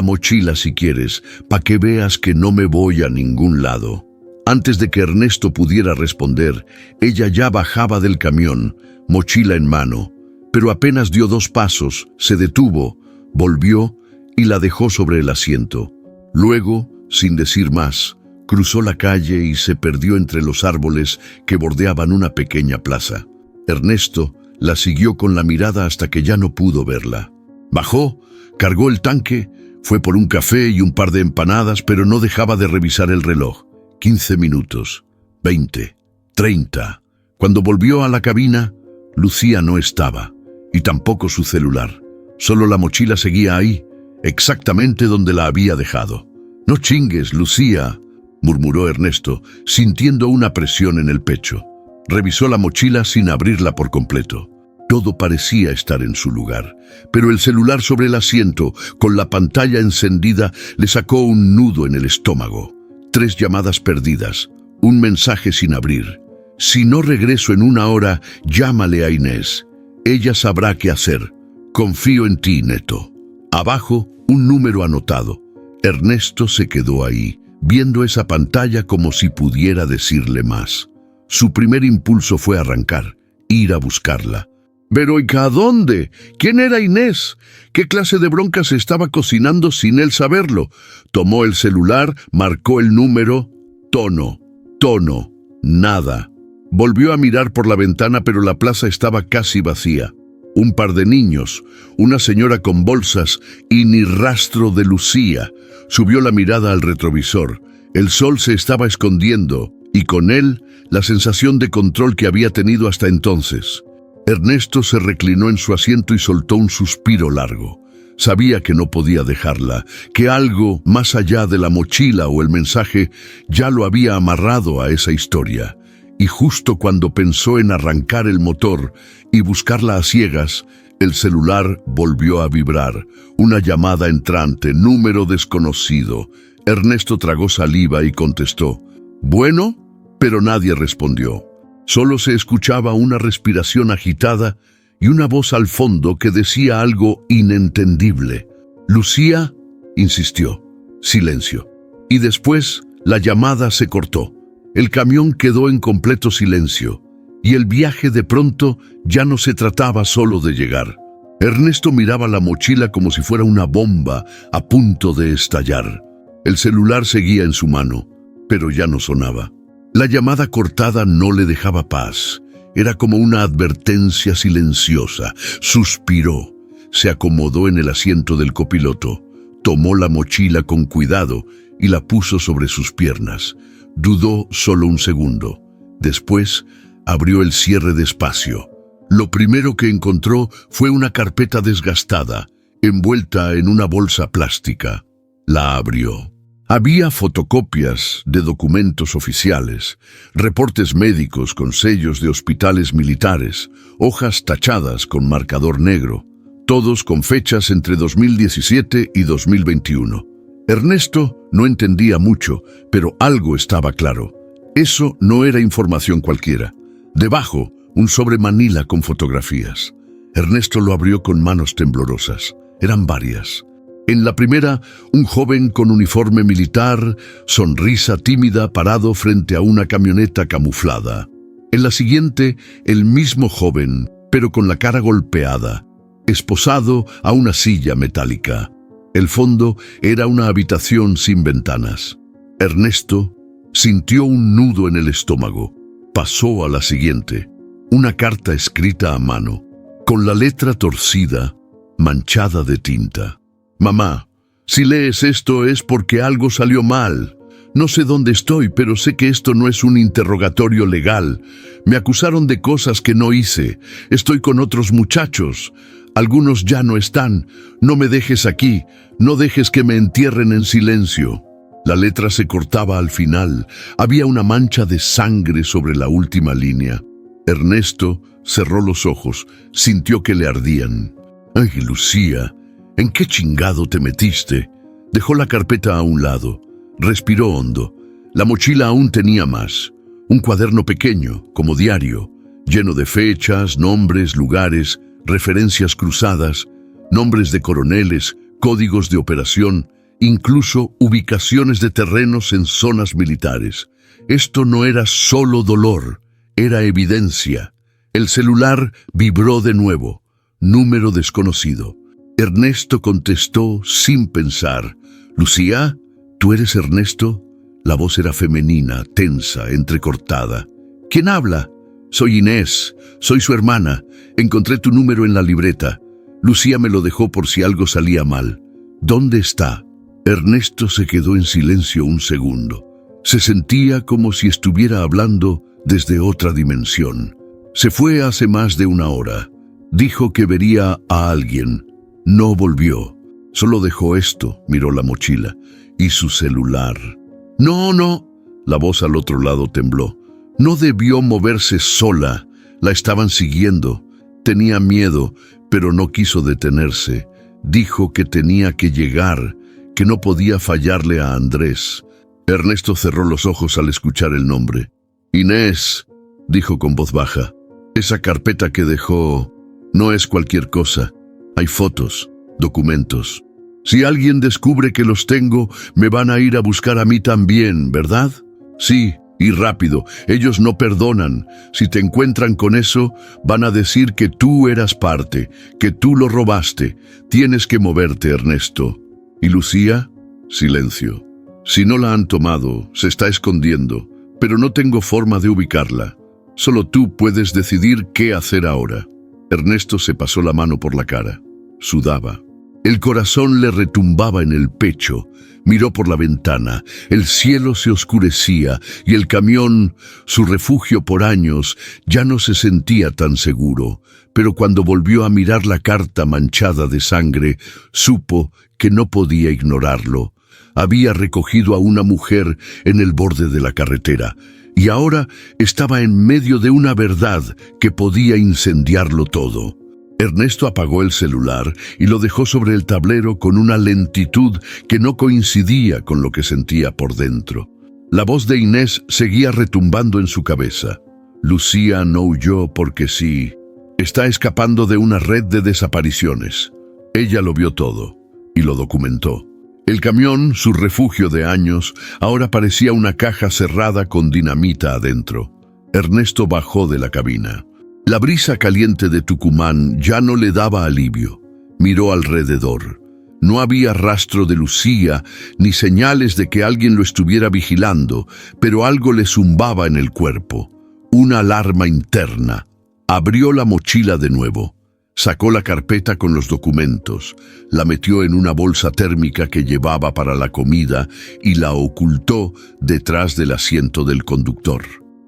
mochila si quieres, para que veas que no me voy a ningún lado». Antes de que Ernesto pudiera responder, ella ya bajaba del camión, mochila en mano, pero apenas dio 2 pasos, se detuvo, volvió y la dejó sobre el asiento. Luego, sin decir más, cruzó la calle y se perdió entre los árboles que bordeaban una pequeña plaza. Ernesto la siguió con la mirada hasta que ya no pudo verla. Bajó, cargó el tanque, fue por un café y un par de empanadas, pero no dejaba de revisar el reloj. 15 minutos, 20, 30. Cuando volvió a la cabina, Lucía no estaba, y tampoco su celular. Solo la mochila seguía ahí, exactamente donde la había dejado. «No chingues, Lucía», murmuró Ernesto, sintiendo una presión en el pecho. Revisó la mochila sin abrirla por completo. Todo parecía estar en su lugar, pero el celular sobre el asiento, con la pantalla encendida, le sacó un nudo en el estómago. 3 llamadas perdidas, un mensaje sin abrir. «Si no regreso en 1 hora, llámale a Inés. Ella sabrá qué hacer. Confío en ti, Neto». Abajo, un número anotado. Ernesto se quedó ahí, viendo esa pantalla como si pudiera decirle más. Su primer impulso fue arrancar, ir a buscarla. «¿Pero y a dónde? ¿Quién era Inés? ¿Qué clase de bronca se estaba cocinando sin él saberlo?» Tomó el celular, marcó el número. Tono, nada. Volvió a mirar por la ventana, pero la plaza estaba casi vacía. Un par de niños, una señora con bolsas y ni rastro de Lucía. Subió la mirada al retrovisor. El sol se estaba escondiendo, y con él la sensación de control que había tenido hasta entonces. Ernesto se reclinó en su asiento y soltó un suspiro largo. Sabía que no podía dejarla, que algo más allá de la mochila o el mensaje ya lo había amarrado a esa historia. Y justo cuando pensó en arrancar el motor y buscarla a ciegas, el celular volvió a vibrar. Una llamada entrante, número desconocido. Ernesto tragó saliva y contestó. «Bueno», pero nadie respondió. Solo se escuchaba una respiración agitada y una voz al fondo que decía algo inentendible. «Lucía», insistió. Silencio. Y después la llamada se cortó. El camión quedó en completo silencio, y el viaje de pronto ya no se trataba solo de llegar. Ernesto miraba la mochila como si fuera una bomba a punto de estallar. El celular seguía en su mano, pero ya no sonaba. La llamada cortada no le dejaba paz. Era como una advertencia silenciosa. Suspiró. se acomodó en el asiento del copiloto, tomó la mochila con cuidado y la puso sobre sus piernas. Dudó solo un segundo. Después, abrió el cierre despacio. Lo primero que encontró fue una carpeta desgastada, envuelta en una bolsa plástica. La abrió. Había fotocopias de documentos oficiales, reportes médicos con sellos de hospitales militares, hojas tachadas con marcador negro, todos con fechas entre 2017 y 2021. Ernesto no entendía mucho, pero algo estaba claro. Eso no era información cualquiera. Debajo, un sobre manila con fotografías. Ernesto lo abrió con manos temblorosas. Eran varias. En la primera, un joven con uniforme militar, sonrisa tímida parado frente a una camioneta camuflada. En la siguiente, el mismo joven, pero con la cara golpeada, esposado a una silla metálica. El fondo era una habitación sin ventanas. Ernesto sintió un nudo en el estómago. Pasó a la siguiente. Una carta escrita a mano, con la letra torcida, manchada de tinta. Mamá, si lees esto es porque algo salió mal. No sé dónde estoy, pero sé que esto no es un interrogatorio legal. Me acusaron de cosas que no hice. Estoy con otros muchachos. Algunos ya no están. No me dejes aquí. No dejes que me entierren en silencio. La letra se cortaba al final. Había una mancha de sangre sobre la última línea. Ernesto cerró los ojos. Sintió que le ardían. ¡Ay, Lucía! ¿En qué chingado te metiste? Dejó la carpeta a un lado. Respiró hondo. La mochila aún tenía más. Un cuaderno pequeño, como diario, lleno de fechas, nombres, lugares, referencias cruzadas, nombres de coroneles, códigos de operación, incluso ubicaciones de terrenos en zonas militares. Esto no era solo dolor, era evidencia. El celular vibró de nuevo. Número desconocido. Ernesto contestó sin pensar. «Lucía, ¿tú eres Ernesto?» La voz era femenina, tensa, entrecortada. «¿Quién habla?» «Soy Inés, soy su hermana. Encontré tu número en la libreta. Lucía me lo dejó por si algo salía mal. ¿Dónde está?» Ernesto se quedó en silencio un segundo. Se sentía como si estuviera hablando desde otra dimensión. Se fue hace más de una hora. Dijo que vería a alguien. No volvió. Solo dejó esto, miró la mochila, y su celular. «No, no». La voz al otro lado tembló. No debió moverse sola. La estaban siguiendo. Tenía miedo, pero no quiso detenerse. Dijo que tenía que llegar, que no podía fallarle a Andrés. Ernesto cerró los ojos al escuchar el nombre. «Inés», dijo con voz baja. «Esa carpeta que dejó no es cualquier cosa. Hay fotos, documentos. Si alguien descubre que los tengo, me van a ir a buscar a mí también, ¿verdad?» «Sí, y rápido. Ellos no perdonan. Si te encuentran con eso, van a decir que tú eras parte, que tú lo robaste. Tienes que moverte, Ernesto». «¿Y Lucía?» Silencio. «Si no la han tomado, se está escondiendo, pero no tengo forma de ubicarla. Solo tú puedes decidir qué hacer ahora». Ernesto se pasó la mano por la cara. Sudaba. El corazón le retumbaba en el pecho. Miró por la ventana. El cielo se oscurecía y el camión, su refugio por años, ya no se sentía tan seguro. Pero cuando volvió a mirar la carta manchada de sangre, supo que no podía ignorarlo. Había recogido a una mujer en el borde de la carretera y ahora estaba en medio de una verdad que podía incendiarlo todo. Ernesto apagó el celular y lo dejó sobre el tablero con una lentitud que no coincidía con lo que sentía por dentro. La voz de Inés seguía retumbando en su cabeza. «Lucía no huyó porque sí. Está escapando de una red de desapariciones. Ella lo vio todo y lo documentó». El camión, su refugio de años, ahora parecía una caja cerrada con dinamita adentro. Ernesto bajó de la cabina. La brisa caliente de Tucumán ya no le daba alivio. Miró alrededor. No había rastro de Lucía, ni señales de que alguien lo estuviera vigilando, pero algo le zumbaba en el cuerpo. Una alarma interna. Abrió la mochila de nuevo. Sacó la carpeta con los documentos, la metió en una bolsa térmica que llevaba para la comida y la ocultó detrás del asiento del conductor.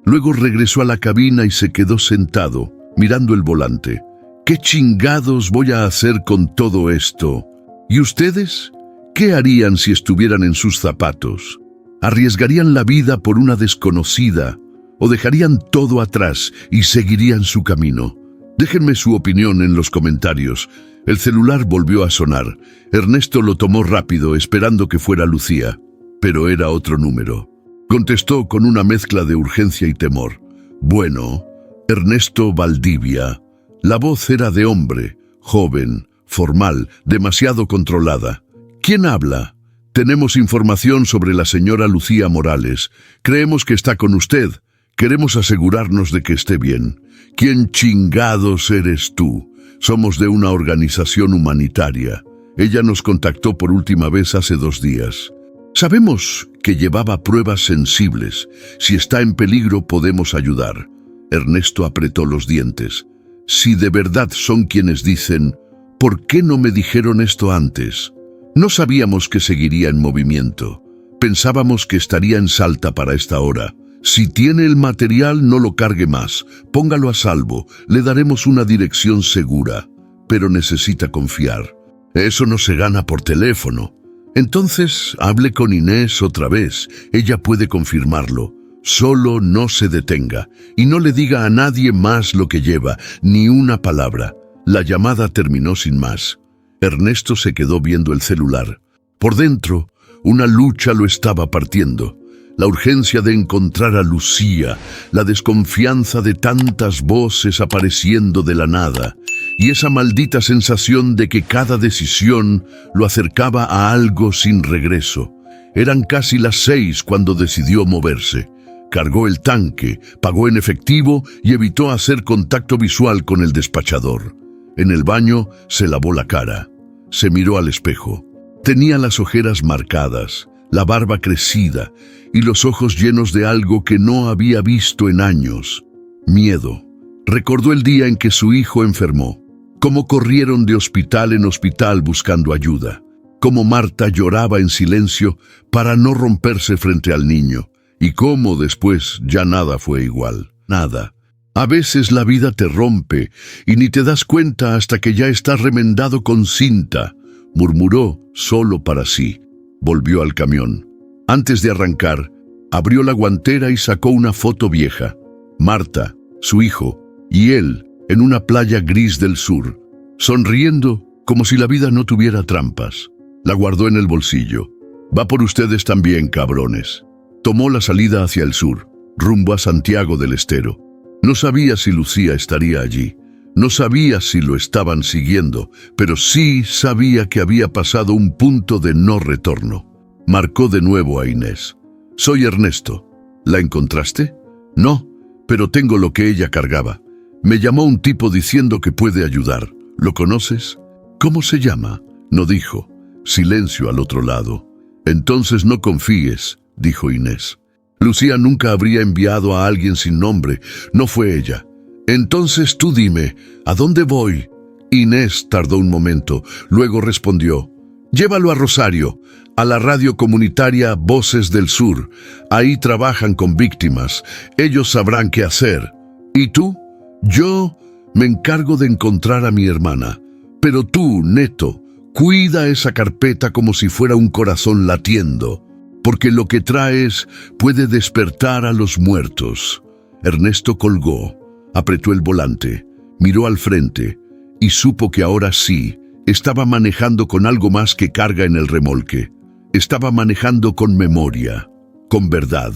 Luego regresó a la cabina y se quedó sentado, mirando el volante. ¿Qué chingados voy a hacer con todo esto? ¿Y ustedes? ¿Qué harían si estuvieran en sus zapatos? ¿Arriesgarían la vida por una desconocida o dejarían todo atrás y seguirían su camino? Déjenme su opinión en los comentarios. El celular volvió a sonar. Ernesto lo tomó rápido, esperando que fuera Lucía, pero era otro número. Contestó con una mezcla de urgencia y temor. Bueno, Ernesto Valdivia. La voz era de hombre, joven, formal, demasiado controlada. ¿Quién habla? Tenemos información sobre la señora Lucía Morales. Creemos que está con usted. Queremos asegurarnos de que esté bien. ¿Quién chingados eres tú? Somos de una organización humanitaria. Ella nos contactó por última vez hace 2 días. Sabemos que llevaba pruebas sensibles. Si está en peligro, podemos ayudar. Ernesto apretó los dientes. Si de verdad son quienes dicen, ¿por qué no me dijeron esto antes? No sabíamos que seguiría en movimiento. Pensábamos que estaría en Salta para esta hora. Si tiene el material, no lo cargue más. Póngalo a salvo. Le daremos una dirección segura. Pero necesita confiar. Eso no se gana por teléfono. Entonces, hable con Inés otra vez. Ella puede confirmarlo. Solo no se detenga. Y no le diga a nadie más lo que lleva, ni una palabra. La llamada terminó sin más. Ernesto se quedó viendo el celular. Por dentro, una lucha lo estaba partiendo. La urgencia de encontrar a Lucía, la desconfianza de tantas voces apareciendo de la nada, y esa maldita sensación de que cada decisión lo acercaba a algo sin regreso. Eran casi las 6 cuando decidió moverse. Cargó el tanque, pagó en efectivo y evitó hacer contacto visual con el despachador. En el baño se lavó la cara. Se miró al espejo. Tenía las ojeras marcadas, la barba crecida y los ojos llenos de algo que no había visto en años. Miedo. Recordó el día en que su hijo enfermó, cómo corrieron de hospital en hospital buscando ayuda, cómo Marta lloraba en silencio para no romperse frente al niño, y cómo después ya nada fue igual, nada. A veces la vida te rompe y ni te das cuenta hasta que ya estás remendado con cinta, murmuró solo para sí. Volvió al camión. Antes de arrancar, abrió la guantera y sacó una foto vieja. Marta, su hijo, y él en una playa gris del sur, sonriendo como si la vida no tuviera trampas. La guardó en el bolsillo. Va por ustedes también, cabrones. Tomó la salida hacia el sur, rumbo a Santiago del Estero. No sabía si Lucía estaría allí. No sabía si lo estaban siguiendo, pero sí sabía que había pasado un punto de no retorno. Marcó de nuevo a Inés. Soy Ernesto. ¿La encontraste? No, pero tengo lo que ella cargaba. Me llamó un tipo diciendo que puede ayudar. ¿Lo conoces? ¿Cómo se llama? No dijo. Silencio al otro lado. Entonces no confíes, dijo Inés. Lucía nunca habría enviado a alguien sin nombre. No fue ella. Entonces tú dime, ¿a dónde voy? Inés tardó un momento, luego respondió. Llévalo a Rosario, a la radio comunitaria Voces del Sur. Ahí trabajan con víctimas. Ellos sabrán qué hacer. ¿Y tú? Yo me encargo de encontrar a mi hermana. Pero tú, Neto, cuida esa carpeta como si fuera un corazón latiendo, porque lo que traes puede despertar a los muertos. Ernesto colgó, apretó el volante, miró al frente y supo que ahora sí estaba manejando con algo más que carga en el remolque. Estaba manejando con memoria, con verdad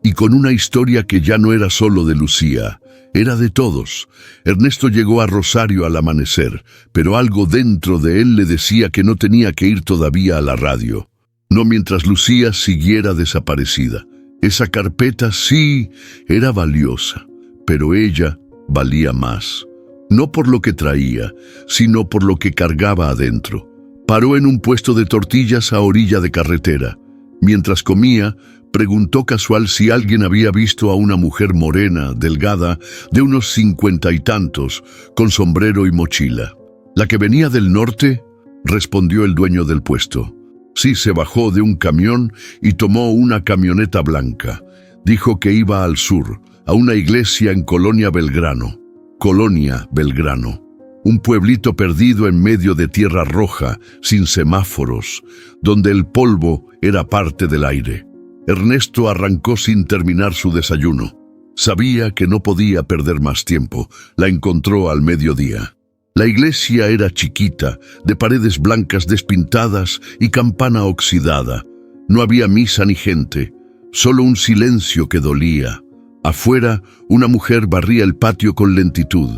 y con una historia que ya no era solo de Lucía, era de todos. Ernesto llegó a Rosario al amanecer, pero algo dentro de él le decía que no tenía que ir todavía a la radio. No mientras Lucía siguiera desaparecida. Esa carpeta sí era valiosa, pero ella valía más. No por lo que traía, sino por lo que cargaba adentro. Paró en un puesto de tortillas a orilla de carretera. Mientras comía, Preguntó casual si alguien había visto a una mujer morena, delgada, de unos 50 y tantos, con sombrero y mochila. ¿La que venía del norte?, respondió el dueño del puesto. Sí, se bajó de un camión y tomó una camioneta blanca. Dijo que iba al sur, a una iglesia en Colonia Belgrano. Colonia Belgrano. Un pueblito perdido en medio de tierra roja, sin semáforos, donde el polvo era parte del aire. Ernesto arrancó sin terminar su desayuno. Sabía que no podía perder más tiempo. La encontró al mediodía. La iglesia era chiquita, de paredes blancas despintadas y campana oxidada. No había misa ni gente, solo un silencio que dolía. Afuera, una mujer barría el patio con lentitud.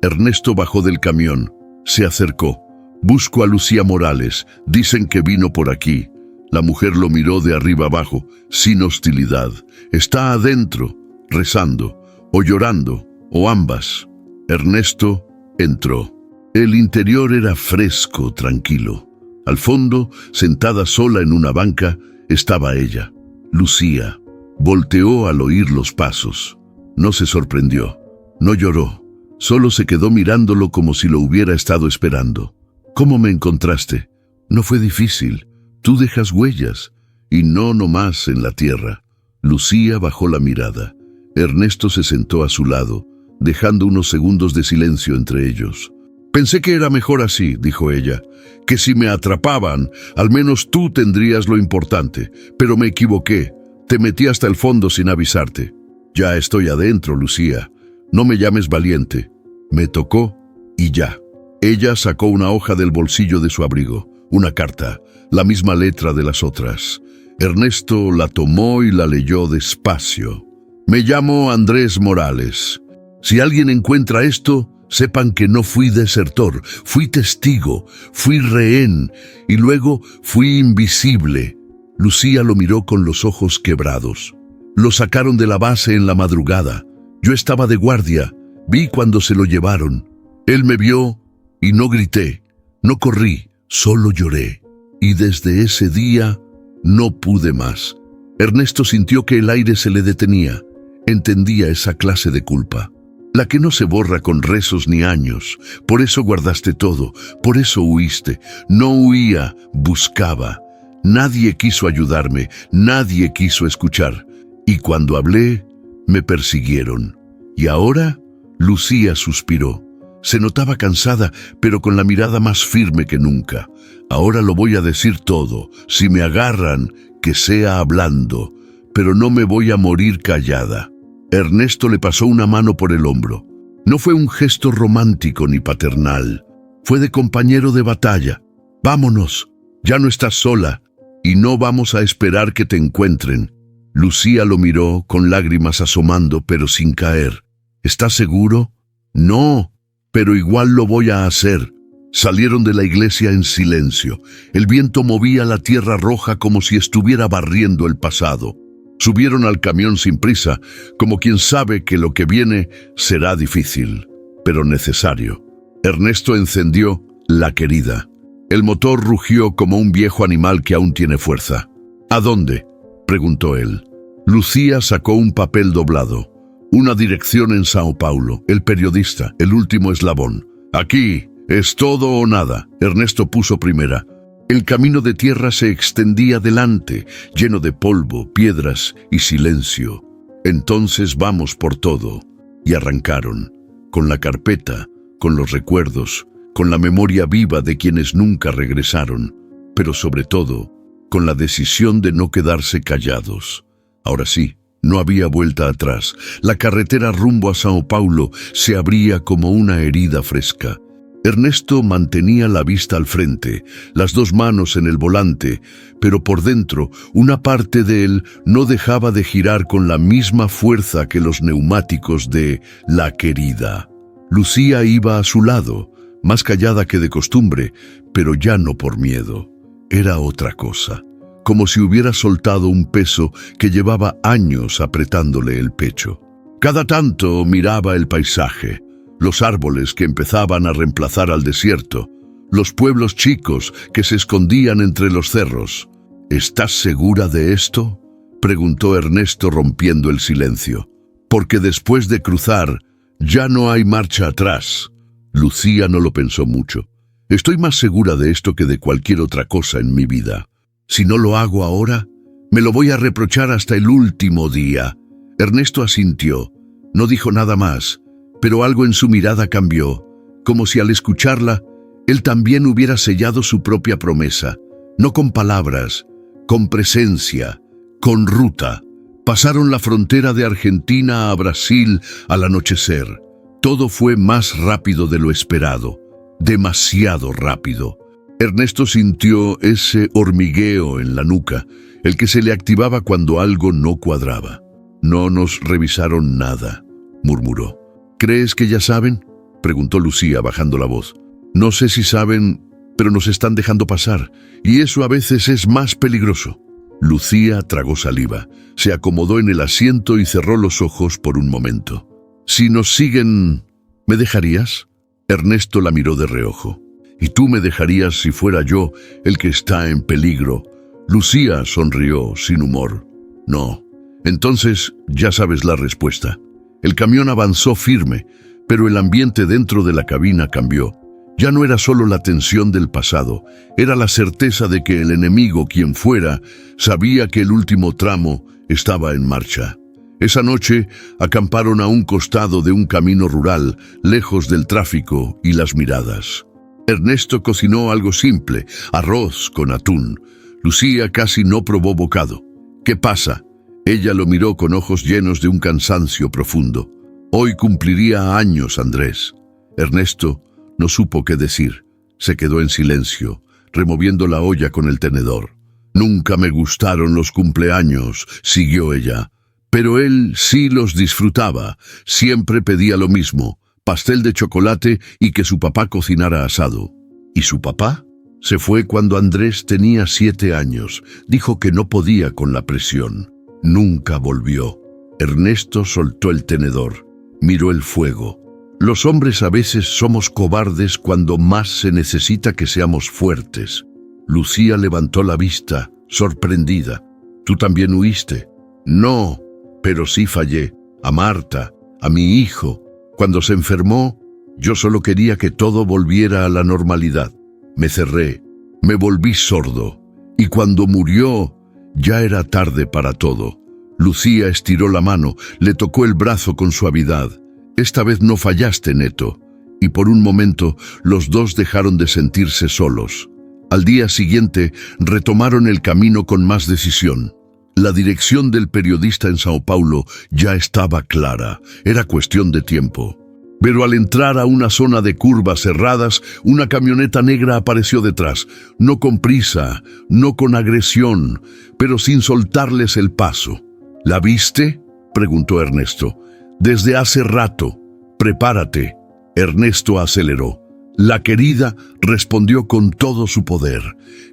Ernesto bajó del camión, se acercó. «Busco a Lucía Morales, dicen que vino por aquí». La mujer lo miró de arriba abajo, sin hostilidad. «Está adentro, rezando, o llorando, o ambas». Ernesto entró. El interior era fresco, tranquilo. Al fondo, sentada sola en una banca, estaba ella, Lucía. Volteó al oír los pasos. No se sorprendió, no lloró. Solo se quedó mirándolo como si lo hubiera estado esperando. «¿Cómo me encontraste? No fue difícil. Tú dejas huellas, y no nomás en la tierra». Lucía bajó la mirada. Ernesto se sentó a su lado, dejando unos segundos de silencio entre ellos. «Pensé que era mejor así», dijo ella, «que si me atrapaban, al menos tú tendrías lo importante. Pero me equivoqué. Te metí hasta el fondo sin avisarte». «Ya estoy adentro, Lucía. No me llames valiente. Me tocó y ya». Ella sacó una hoja del bolsillo de su abrigo, una carta, la misma letra de las otras. Ernesto la tomó y la leyó despacio. «Me llamo Andrés Morales. Si alguien encuentra esto, sepan que no fui desertor, fui testigo, fui rehén y luego fui invisible». Lucía lo miró con los ojos quebrados. «Lo sacaron de la base en la madrugada. Yo estaba de guardia, vi cuando se lo llevaron. Él me vio y no grité, no corrí, solo lloré. Y desde ese día no pude más». Ernesto sintió que el aire se le detenía. Entendía esa clase de culpa, la que no se borra con rezos ni años. Por eso guardaste todo, por eso huiste. No huía, buscaba. Nadie quiso ayudarme, nadie quiso escuchar. Y cuando hablé, me persiguieron. Y ahora, Lucía suspiró. Se notaba cansada, pero con la mirada más firme que nunca. «Ahora lo voy a decir todo. Si me agarran, que sea hablando. Pero no me voy a morir callada». Ernesto le pasó una mano por el hombro. No fue un gesto romántico ni paternal. Fue de compañero de batalla. «Vámonos. Ya no estás sola. Y no vamos a esperar que te encuentren». Lucía lo miró con lágrimas asomando, pero sin caer. «¿Estás seguro?» «No, pero igual lo voy a hacer». Salieron de la iglesia en silencio. El viento movía la tierra roja como si estuviera barriendo el pasado. Subieron al camión sin prisa, como quien sabe que lo que viene será difícil, pero necesario. Ernesto encendió La Querida. El motor rugió como un viejo animal que aún tiene fuerza. «¿A dónde?», preguntó él. Lucía sacó un papel doblado. «Una dirección en Sao Paulo, el periodista, el último eslabón. Aquí, es todo o nada». Ernesto puso primera. El camino de tierra se extendía delante, lleno de polvo, piedras y silencio. «Entonces vamos por todo». Y arrancaron, con la carpeta, con los recuerdos, con la memoria viva de quienes nunca regresaron, pero sobre todo, con la decisión de no quedarse callados. Ahora sí, no había vuelta atrás. La carretera rumbo a Sao Paulo se abría como una herida fresca. Ernesto mantenía la vista al frente, las dos manos en el volante, pero por dentro una parte de él no dejaba de girar con la misma fuerza que los neumáticos de La Querida. Lucía iba a su lado, más callada que de costumbre, pero ya no por miedo. Era otra cosa, como si hubiera soltado un peso que llevaba años apretándole el pecho. Cada tanto miraba el paisaje, los árboles que empezaban a reemplazar al desierto, los pueblos chicos que se escondían entre los cerros. «¿Estás segura de esto?», preguntó Ernesto rompiendo el silencio. Porque después de cruzar, ya no hay marcha atrás. Lucía no lo pensó mucho. Estoy más segura de esto que de cualquier otra cosa en mi vida. Si no lo hago ahora, me lo voy a reprochar hasta el último día. Ernesto asintió. No dijo nada más, pero algo en su mirada cambió, como si al escucharla, él también hubiera sellado su propia promesa, no con palabras, con presencia, con ruta. Pasaron la frontera de Argentina a Brasil al anochecer. Todo fue más rápido de lo esperado, demasiado rápido. Ernesto sintió ese hormigueo en la nuca, el que se le activaba cuando algo no cuadraba. No nos revisaron nada, murmuró. ¿Crees que ya saben?, preguntó Lucía bajando la voz. No sé si saben, pero nos están dejando pasar, y eso a veces es más peligroso. Lucía tragó saliva, se acomodó en el asiento y cerró los ojos por un momento. Si nos siguen, ¿me dejarías? Ernesto la miró de reojo. ¿Y tú me dejarías si fuera yo el que está en peligro? Lucía sonrió sin humor. No. Entonces ya sabes la respuesta. El camión avanzó firme, pero el ambiente dentro de la cabina cambió. Ya no era solo la tensión del pasado, era la certeza de que el enemigo, quien fuera, sabía que el último tramo estaba en marcha. Esa noche acamparon a un costado de un camino rural, lejos del tráfico y las miradas. Ernesto cocinó algo simple, arroz con atún. Lucía casi no probó bocado. ¿Qué pasa? Ella lo miró con ojos llenos de un cansancio profundo. Hoy cumpliría años, Andrés. Ernesto no supo qué decir. Se quedó en silencio, removiendo la olla con el tenedor. Nunca me gustaron los cumpleaños, siguió ella. Pero él sí los disfrutaba. Siempre pedía lo mismo, pastel de chocolate y que su papá cocinara asado. ¿Y su papá? Se fue cuando Andrés tenía 7 años. Dijo que no podía con la presión. Nunca volvió. Ernesto soltó el tenedor. Miró el fuego. Los hombres a veces somos cobardes cuando más se necesita que seamos fuertes. Lucía levantó la vista, sorprendida. ¿Tú también huiste? No, pero sí fallé. A Marta, a mi hijo. Cuando se enfermó, yo solo quería que todo volviera a la normalidad. Me cerré, me volví sordo. Y cuando murió, ya era tarde para todo. Lucía estiró la mano, le tocó el brazo con suavidad. Esta vez no fallaste, Neto. Y por un momento, los dos dejaron de sentirse solos. Al día siguiente, retomaron el camino con más decisión. La dirección del periodista en Sao Paulo ya estaba clara. Era cuestión de tiempo. Pero al entrar a una zona de curvas cerradas, una camioneta negra apareció detrás. No con prisa, no con agresión, pero sin soltarles el paso. ¿La viste?, preguntó Ernesto. Desde hace rato. Prepárate. Ernesto aceleró. La querida respondió con todo su poder,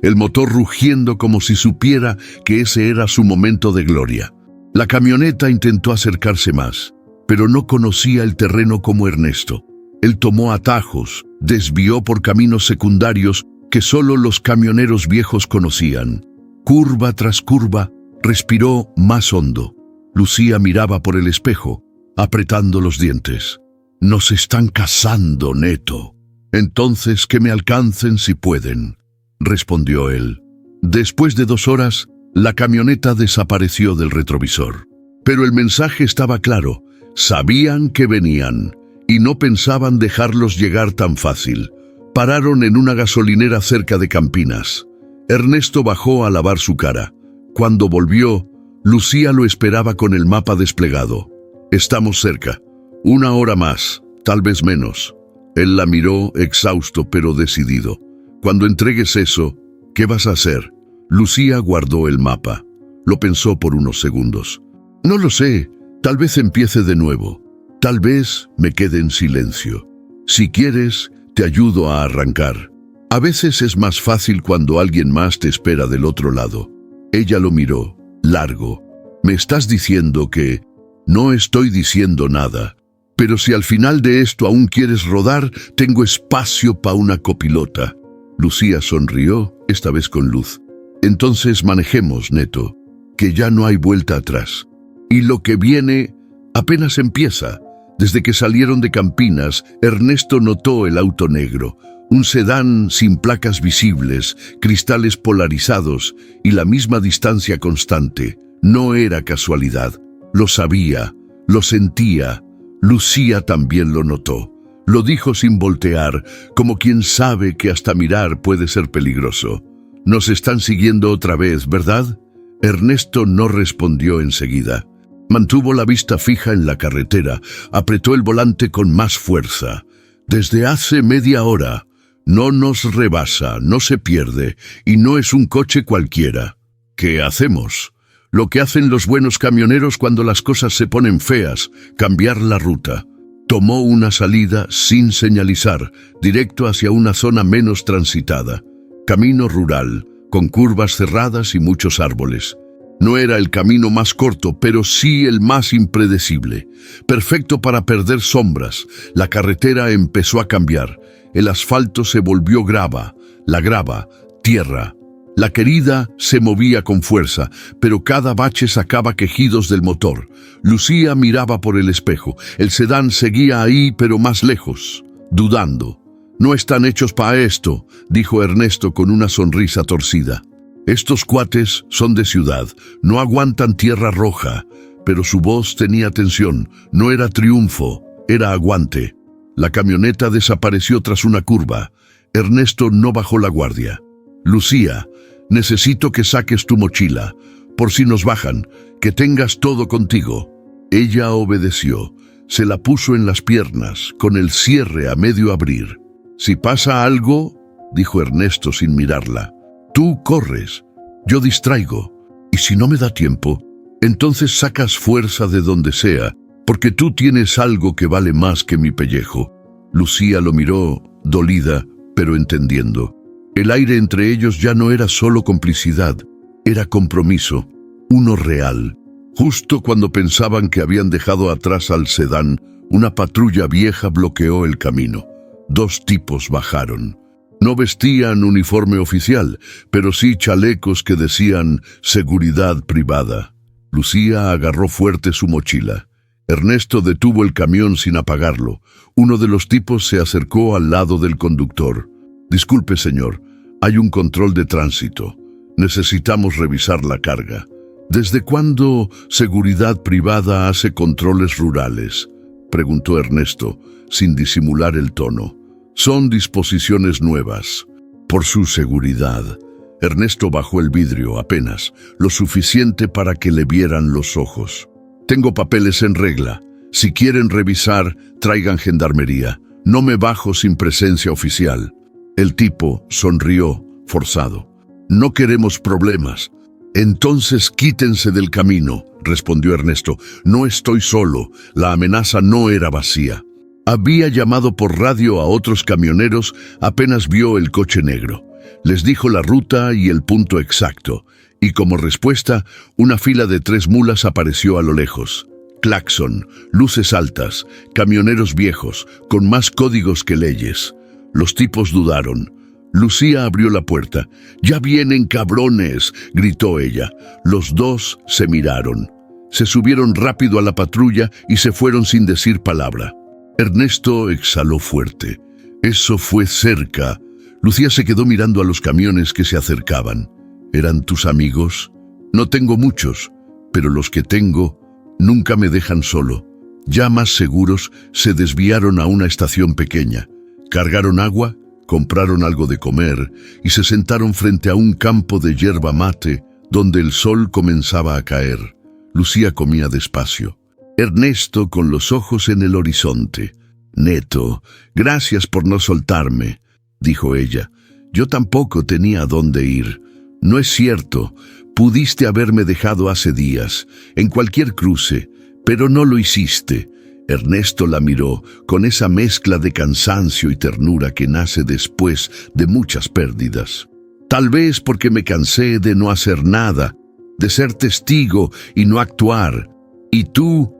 el motor rugiendo como si supiera que ese era su momento de gloria. La camioneta intentó acercarse más, pero no conocía el terreno como Ernesto. Él tomó atajos, desvió por caminos secundarios que solo los camioneros viejos conocían. Curva tras curva, respiró más hondo. Lucía miraba por el espejo, apretando los dientes. Nos están cazando, Neto. Entonces que me alcancen si pueden, respondió él. Después de 2 horas, la camioneta desapareció del retrovisor. Pero el mensaje estaba claro. Sabían que venían y no pensaban dejarlos llegar tan fácil. Pararon en una gasolinera cerca de Campinas. Ernesto bajó a lavar su cara. Cuando volvió, Lucía lo esperaba con el mapa desplegado. Estamos cerca. 1 hora más, tal vez menos. Él la miró exhausto pero decidido. Cuando entregues eso, ¿qué vas a hacer? Lucía guardó el mapa. Lo pensó por unos segundos. No lo sé. Tal vez empiece de nuevo. Tal vez me quede en silencio. Si quieres, te ayudo a arrancar. A veces es más fácil cuando alguien más te espera del otro lado. Ella lo miró, largo. ¿Me estás diciendo que...? No estoy diciendo nada. Pero si al final de esto aún quieres rodar, tengo espacio para una copilota. Lucía sonrió, esta vez con luz. Entonces manejemos, Neto. que ya no hay vuelta atrás. Y lo que viene apenas empieza. Desde que salieron de Campinas, Ernesto notó el auto negro, un sedán sin placas visibles, cristales polarizados y la misma distancia constante. No era casualidad. Lo sabía, lo sentía. Lucía también lo notó. Lo dijo sin voltear, como quien sabe que hasta mirar puede ser peligroso. «Nos están siguiendo otra vez, ¿verdad?». Ernesto no respondió enseguida. Mantuvo la vista fija en la carretera, apretó el volante con más fuerza. «Desde hace media hora. No nos rebasa, no se pierde, y no es un coche cualquiera. ¿Qué hacemos? Lo que hacen los buenos camioneros cuando las cosas se ponen feas, cambiar la ruta». Tomó una salida sin señalizar, directo hacia una zona menos transitada. Camino rural, con curvas cerradas y muchos árboles. No era el camino más corto, pero sí el más impredecible. Perfecto para perder sombras. La carretera empezó a cambiar. El asfalto se volvió grava, la grava, tierra. La querida se movía con fuerza, pero cada bache sacaba quejidos del motor. Lucía miraba por el espejo. El sedán seguía ahí, pero más lejos, dudando. «No están hechos para esto», dijo Ernesto con una sonrisa torcida. «Estos cuates son de ciudad, no aguantan tierra roja». Pero su voz tenía tensión. No era triunfo, era aguante. La camioneta desapareció tras una curva. Ernesto no bajó la guardia. «Lucía, necesito que saques tu mochila, por si nos bajan, que tengas todo contigo». Ella obedeció. Se la puso en las piernas, con el cierre a medio abrir. «Si pasa algo», dijo Ernesto sin mirarla, «tú corres, yo distraigo, y si no me da tiempo, entonces sacas fuerza de donde sea, porque tú tienes algo que vale más que mi pellejo». Lucía lo miró, dolida, pero entendiendo. El aire entre ellos ya no era solo complicidad, era compromiso, uno real. Justo cuando pensaban que habían dejado atrás al sedán, una patrulla vieja bloqueó el camino. Dos tipos bajaron. No vestían uniforme oficial, pero sí chalecos que decían «seguridad privada». Lucía agarró fuerte su mochila. Ernesto detuvo el camión sin apagarlo. Uno de los tipos se acercó al lado del conductor. «Disculpe, señor, hay un control de tránsito. Necesitamos revisar la carga». «¿Desde cuándo seguridad privada hace controles rurales?», preguntó Ernesto, sin disimular el tono. «Son disposiciones nuevas. Por su seguridad». Ernesto bajó el vidrio apenas, lo suficiente para que le vieran los ojos. «Tengo papeles en regla. Si quieren revisar, traigan gendarmería. No me bajo sin presencia oficial». El tipo sonrió, forzado. «No queremos problemas». «Entonces quítense del camino», respondió Ernesto. «No estoy solo, la amenaza no era vacía». Había llamado por radio a otros camioneros apenas vio el coche negro. Les dijo la ruta y el punto exacto, y como respuesta, una fila de 3 mulas apareció a lo lejos. Claxon, luces altas, camioneros viejos, con más códigos que leyes. Los tipos dudaron. Lucía abrió la puerta. «¡Ya vienen, cabrones!», gritó ella. Los dos se miraron. Se subieron rápido a la patrulla y se fueron sin decir palabra. Ernesto exhaló fuerte. Eso fue cerca. Lucía se quedó mirando a los camiones que se acercaban. «¿Eran tus amigos?». «No tengo muchos, pero los que tengo nunca me dejan solo». Ya más seguros, se desviaron a una estación pequeña. Cargaron agua, compraron algo de comer y se sentaron frente a un campo de yerba mate donde el sol comenzaba a caer. Lucía comía despacio. Ernesto con los ojos en el horizonte. «Neto, gracias por no soltarme», dijo ella. «Yo tampoco tenía a dónde ir». «No es cierto. Pudiste haberme dejado hace días, en cualquier cruce, pero no lo hiciste». Ernesto la miró con esa mezcla de cansancio y ternura que nace después de muchas pérdidas. «Tal vez porque me cansé de no hacer nada, de ser testigo y no actuar. Y tú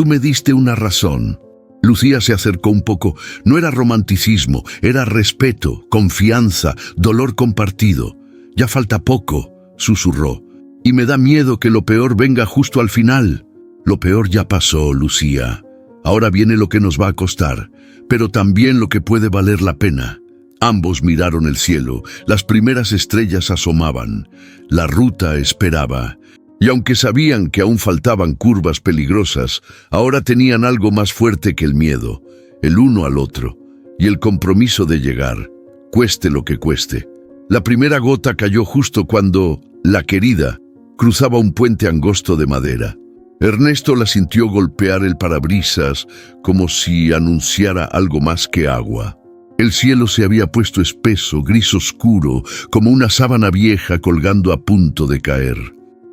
me diste una razón». Lucía se acercó un poco. No era romanticismo, era respeto, confianza, dolor compartido. «Ya falta poco», susurró. y me da miedo que lo peor venga justo al final. Lo peor ya pasó, Lucía. Ahora viene lo que nos va a costar, pero también lo que puede valer la pena. Ambos miraron el cielo, las primeras estrellas asomaban, la ruta esperaba, y aunque sabían que aún faltaban curvas peligrosas, ahora tenían algo más fuerte que el miedo, el uno al otro, y el compromiso de llegar, cueste lo que cueste. La primera gota cayó justo cuando la querida cruzaba un puente angosto de madera. Ernesto la sintió golpear el parabrisas como si anunciara algo más que agua. El cielo se había puesto espeso, gris oscuro, como una sábana vieja colgando a punto de caer.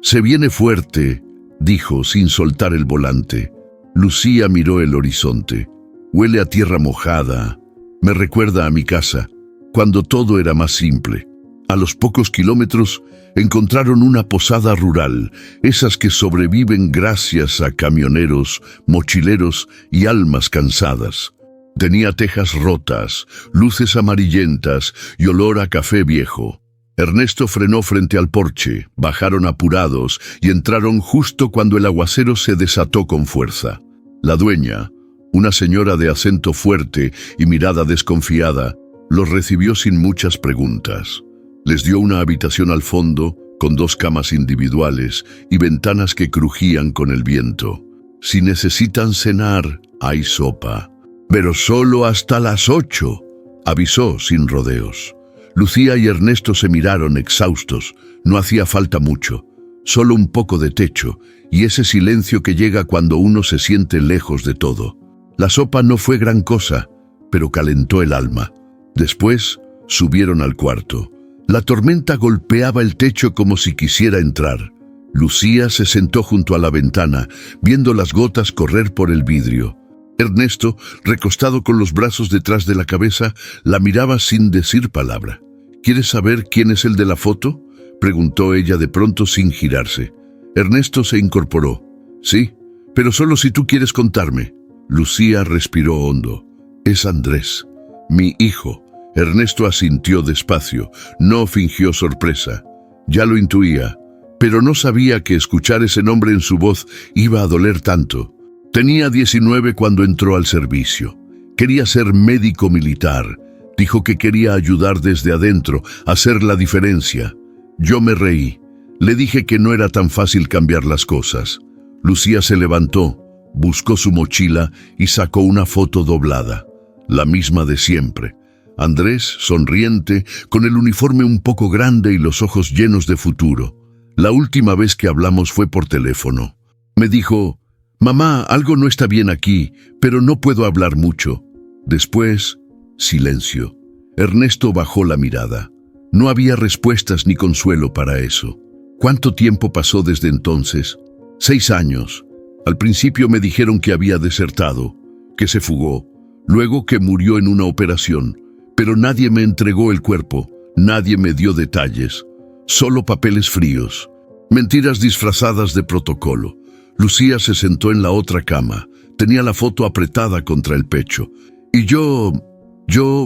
«Se viene fuerte», dijo sin soltar el volante. Lucía miró el horizonte. «Huele a tierra mojada. Me recuerda a mi casa, cuando todo era más simple». A los pocos kilómetros encontraron una posada rural, esas que sobreviven gracias a camioneros, mochileros y almas cansadas. Tenía tejas rotas, luces amarillentas y olor a café viejo. Ernesto frenó frente al porche, bajaron apurados y entraron justo cuando el aguacero se desató con fuerza. La dueña, una señora de acento fuerte y mirada desconfiada, los recibió sin muchas preguntas. Les dio una habitación al fondo, con 2 camas individuales y ventanas que crujían con el viento. «Si necesitan cenar, hay sopa. Pero solo hasta las 8, avisó sin rodeos. Lucía y Ernesto se miraron exhaustos. No hacía falta mucho, solo un poco de techo y ese silencio que llega cuando uno se siente lejos de todo. La sopa no fue gran cosa, pero calentó el alma. Después subieron al cuarto. La tormenta golpeaba el techo como si quisiera entrar. Lucía se sentó junto a la ventana, viendo las gotas correr por el vidrio. Ernesto, recostado con los brazos detrás de la cabeza, la miraba sin decir palabra. «¿Quieres saber quién es el de la foto?», preguntó ella de pronto sin girarse. Ernesto se incorporó. «Sí, pero solo si tú quieres contarme». Lucía respiró hondo. «Es Andrés, mi hijo». Ernesto asintió despacio, no fingió sorpresa. Ya lo intuía, pero no sabía que escuchar ese nombre en su voz iba a doler tanto. Tenía 19 cuando entró al servicio. Quería ser médico militar. Dijo que quería ayudar desde adentro, hacer la diferencia. Yo me reí. Le dije que no era tan fácil cambiar las cosas. Lucía se levantó, buscó su mochila y sacó una foto doblada. La misma de siempre. Andrés, sonriente, con el uniforme un poco grande y los ojos llenos de futuro. La última vez que hablamos fue por teléfono. Me dijo: «Mamá, algo no está bien aquí, pero no puedo hablar mucho». Después, silencio. Ernesto bajó la mirada. No había respuestas ni consuelo para eso. ¿Cuánto tiempo pasó desde entonces? 6 años. Al principio me dijeron que había desertado, que se fugó, luego que murió en una operación. Pero nadie me entregó el cuerpo, nadie me dio detalles, solo papeles fríos, mentiras disfrazadas de protocolo. Lucía se sentó en la otra cama, tenía la foto apretada contra el pecho, y yo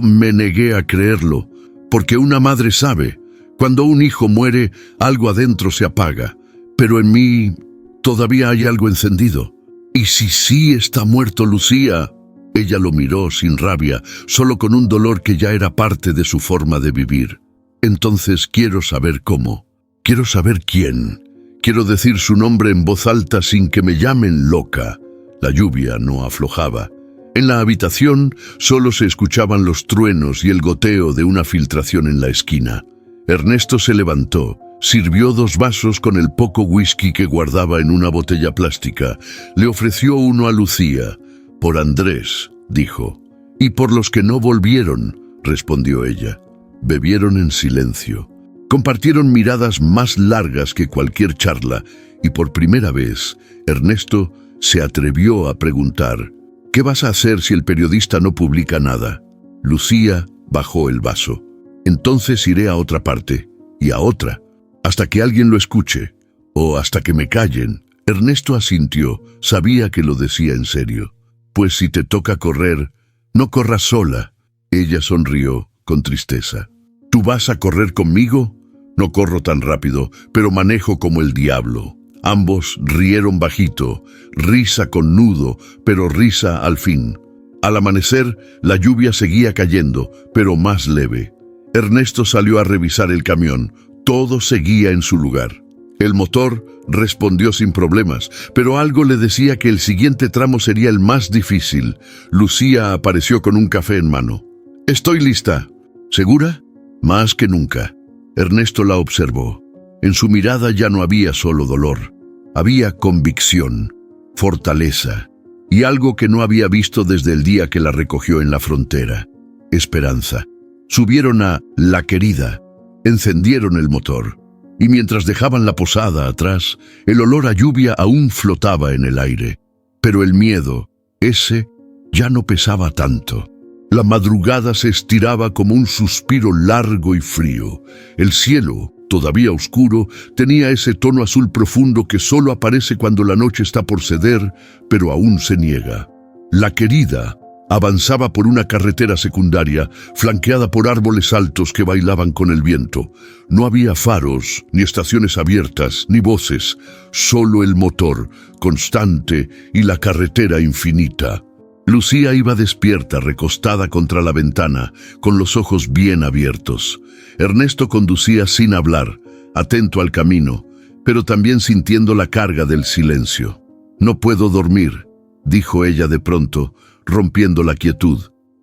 me negué a creerlo, porque una madre sabe, cuando un hijo muere, algo adentro se apaga, pero en mí todavía hay algo encendido. ¿Y si sí está muerto Lucía? Ella lo miró sin rabia, solo con un dolor que ya era parte de su forma de vivir. Entonces quiero saber cómo. Quiero saber quién. Quiero decir su nombre en voz alta sin que me llamen loca. La lluvia no aflojaba. En la habitación solo se escuchaban los truenos y el goteo de una filtración en la esquina. Ernesto se levantó, sirvió 2 vasos con el poco whisky que guardaba en una botella plástica. Le ofreció uno a Lucía. «Por Andrés», dijo. «Y por los que no volvieron», respondió ella. Bebieron en silencio. Compartieron miradas más largas que cualquier charla, y por primera vez, Ernesto se atrevió a preguntar: «¿Qué vas a hacer si el periodista no publica nada?». Lucía bajó el vaso. «Entonces iré a otra parte, y a otra, hasta que alguien lo escuche, o hasta que me callen». Ernesto asintió, sabía que lo decía en serio. «Pues si te toca correr, no corras sola». Ella sonrió con tristeza. «¿Tú vas a correr conmigo?». No corro tan rápido, pero manejo como el diablo. Ambos rieron bajito, risa con nudo, pero risa al fin. Al amanecer, la lluvia seguía cayendo, pero más leve. Ernesto salió a revisar el camión. Todo seguía en su lugar. El motor respondió sin problemas, pero algo le decía que el siguiente tramo sería el más difícil. Lucía apareció con un café en mano. «Estoy lista». «¿Segura?» «Más que nunca». Ernesto la observó. En su mirada ya no había solo dolor. Había convicción, fortaleza y algo que no había visto desde el día que la recogió en la frontera: esperanza. Subieron a La Querida, encendieron el motor, y mientras dejaban la posada atrás, el olor a lluvia aún flotaba en el aire. Pero el miedo, ese, ya no pesaba tanto. La madrugada se estiraba como un suspiro largo y frío. El cielo, todavía oscuro, tenía ese tono azul profundo que solo aparece cuando la noche está por ceder, pero aún se niega. La Querida avanzaba por una carretera secundaria, flanqueada por árboles altos que bailaban con el viento. No había faros, ni estaciones abiertas, ni voces, solo el motor, constante, y la carretera infinita. Lucía iba despierta, recostada contra la ventana, con los ojos bien abiertos. Ernesto conducía sin hablar, atento al camino, pero también sintiendo la carga del silencio. «No puedo dormir», dijo ella de pronto, rompiendo la quietud.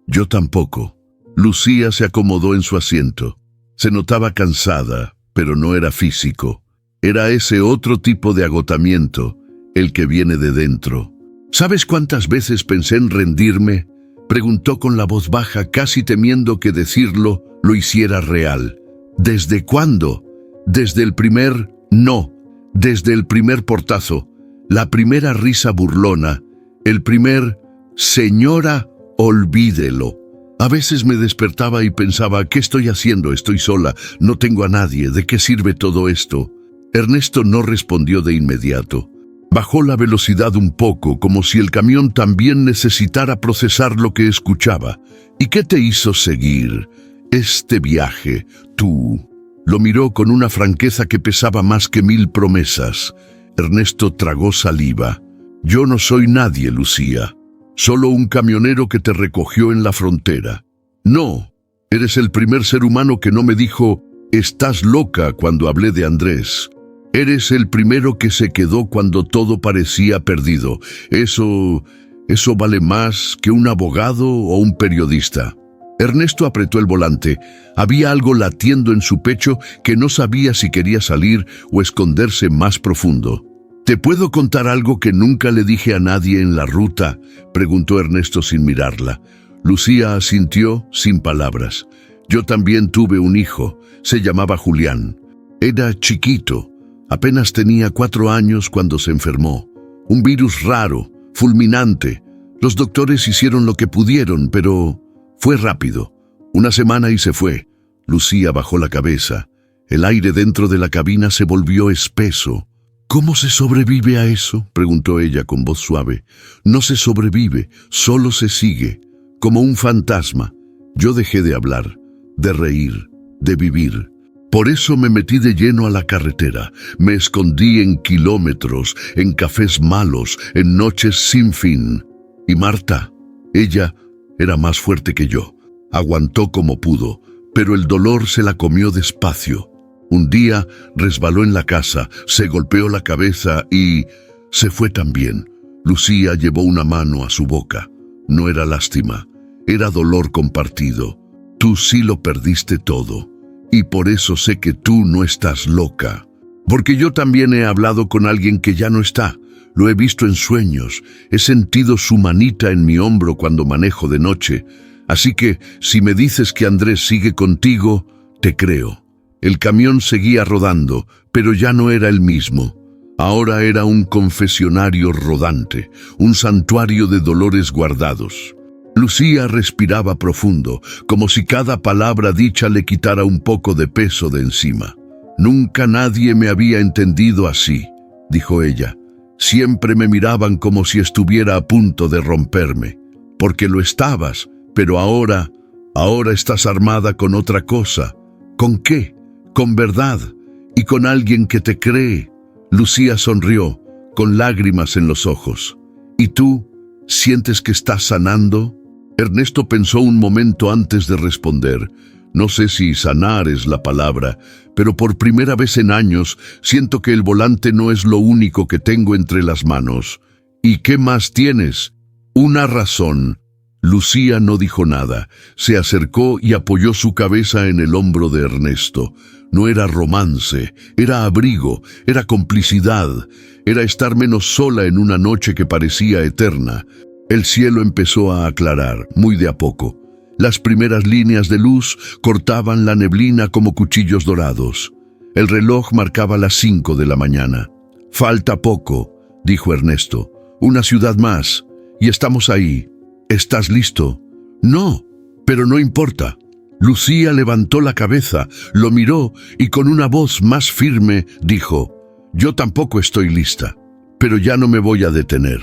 «Yo tampoco». Lucía se acomodó en su asiento. Se notaba cansada, pero no era físico. Era ese otro tipo de agotamiento, el que viene de dentro. «¿Sabes cuántas veces pensé en rendirme?», preguntó con la voz baja, casi temiendo que decirlo lo hiciera real. «¿Desde cuándo?» «Desde el primer no, desde el primer portazo, la primera risa burlona, el primer señora, olvídelo». A veces me despertaba y pensaba: ¿qué estoy haciendo? Estoy sola, no tengo a nadie, ¿de qué sirve todo esto? Ernesto no respondió de inmediato. Bajó la velocidad un poco, como si el camión también necesitara procesar lo que escuchaba. «¿Y qué te hizo seguir este viaje, tú?» Lo miró con una franqueza que pesaba más que 1000 promesas. Ernesto tragó saliva. «Yo no soy nadie, Lucía. Solo un camionero que te recogió en la frontera. No, eres el primer ser humano que no me dijo «estás loca» cuando hablé de Andrés. Eres el primero que se quedó cuando todo parecía perdido. Eso vale más que un abogado o un periodista». Ernesto apretó el volante. Había algo latiendo en su pecho que no sabía si quería salir o esconderse más profundo. «¿Te puedo contar algo que nunca le dije a nadie en la ruta?», preguntó Ernesto sin mirarla. Lucía asintió sin palabras. «Yo también tuve un hijo. Se llamaba Julián. Era chiquito. Apenas tenía 4 años cuando se enfermó. Un virus raro, fulminante. Los doctores hicieron lo que pudieron, pero fue rápido. 1 semana y se fue». Lucía bajó la cabeza. El aire dentro de la cabina se volvió espeso. «¿Cómo se sobrevive a eso?», preguntó ella con voz suave. «No se sobrevive, solo se sigue, como un fantasma». Yo dejé de hablar, de reír, de vivir. Por eso me metí de lleno a la carretera. Me escondí en kilómetros, en cafés malos, en noches sin fin. Y Marta, ella era más fuerte que yo. Aguantó como pudo, pero el dolor se la comió despacio. Un día resbaló en la casa, se golpeó la cabeza y se fue también. Lucía llevó una mano a su boca. No era lástima, era dolor compartido. Tú sí lo perdiste todo. Y por eso sé que tú no estás loca. Porque yo también he hablado con alguien que ya no está. Lo he visto en sueños. He sentido su manita en mi hombro cuando manejo de noche. Así que, si me dices que Andrés sigue contigo, te creo. El camión seguía rodando, pero ya no era el mismo. Ahora era un confesionario rodante, un santuario de dolores guardados. Lucía respiraba profundo, como si cada palabra dicha le quitara un poco de peso de encima. «Nunca nadie me había entendido así», dijo ella. «Siempre me miraban como si estuviera a punto de romperme. Porque lo estabas, pero ahora estás armada con otra cosa». «¿Con qué?», con verdad y con alguien que te cree. Lucía sonrió, con lágrimas en los ojos. ¿Y tú? ¿Sientes que estás sanando? Ernesto pensó un momento antes de responder. No sé si sanar es la palabra, pero por primera vez en años siento que el volante no es lo único que tengo entre las manos. ¿Y qué más tienes? Una razón. Lucía no dijo nada. Se acercó y apoyó su cabeza en el hombro de Ernesto. No era romance, era abrigo, era complicidad, era estar menos sola en una noche que parecía eterna. El cielo empezó a aclarar, muy de a poco. Las primeras líneas de luz cortaban la neblina como cuchillos dorados. El reloj marcaba las 5 de la mañana. «Falta poco», dijo Ernesto. «Una ciudad más, y estamos ahí. ¿Estás listo?» «No, pero no importa». Lucía levantó la cabeza, lo miró y con una voz más firme dijo: «Yo tampoco estoy lista, pero ya no me voy a detener».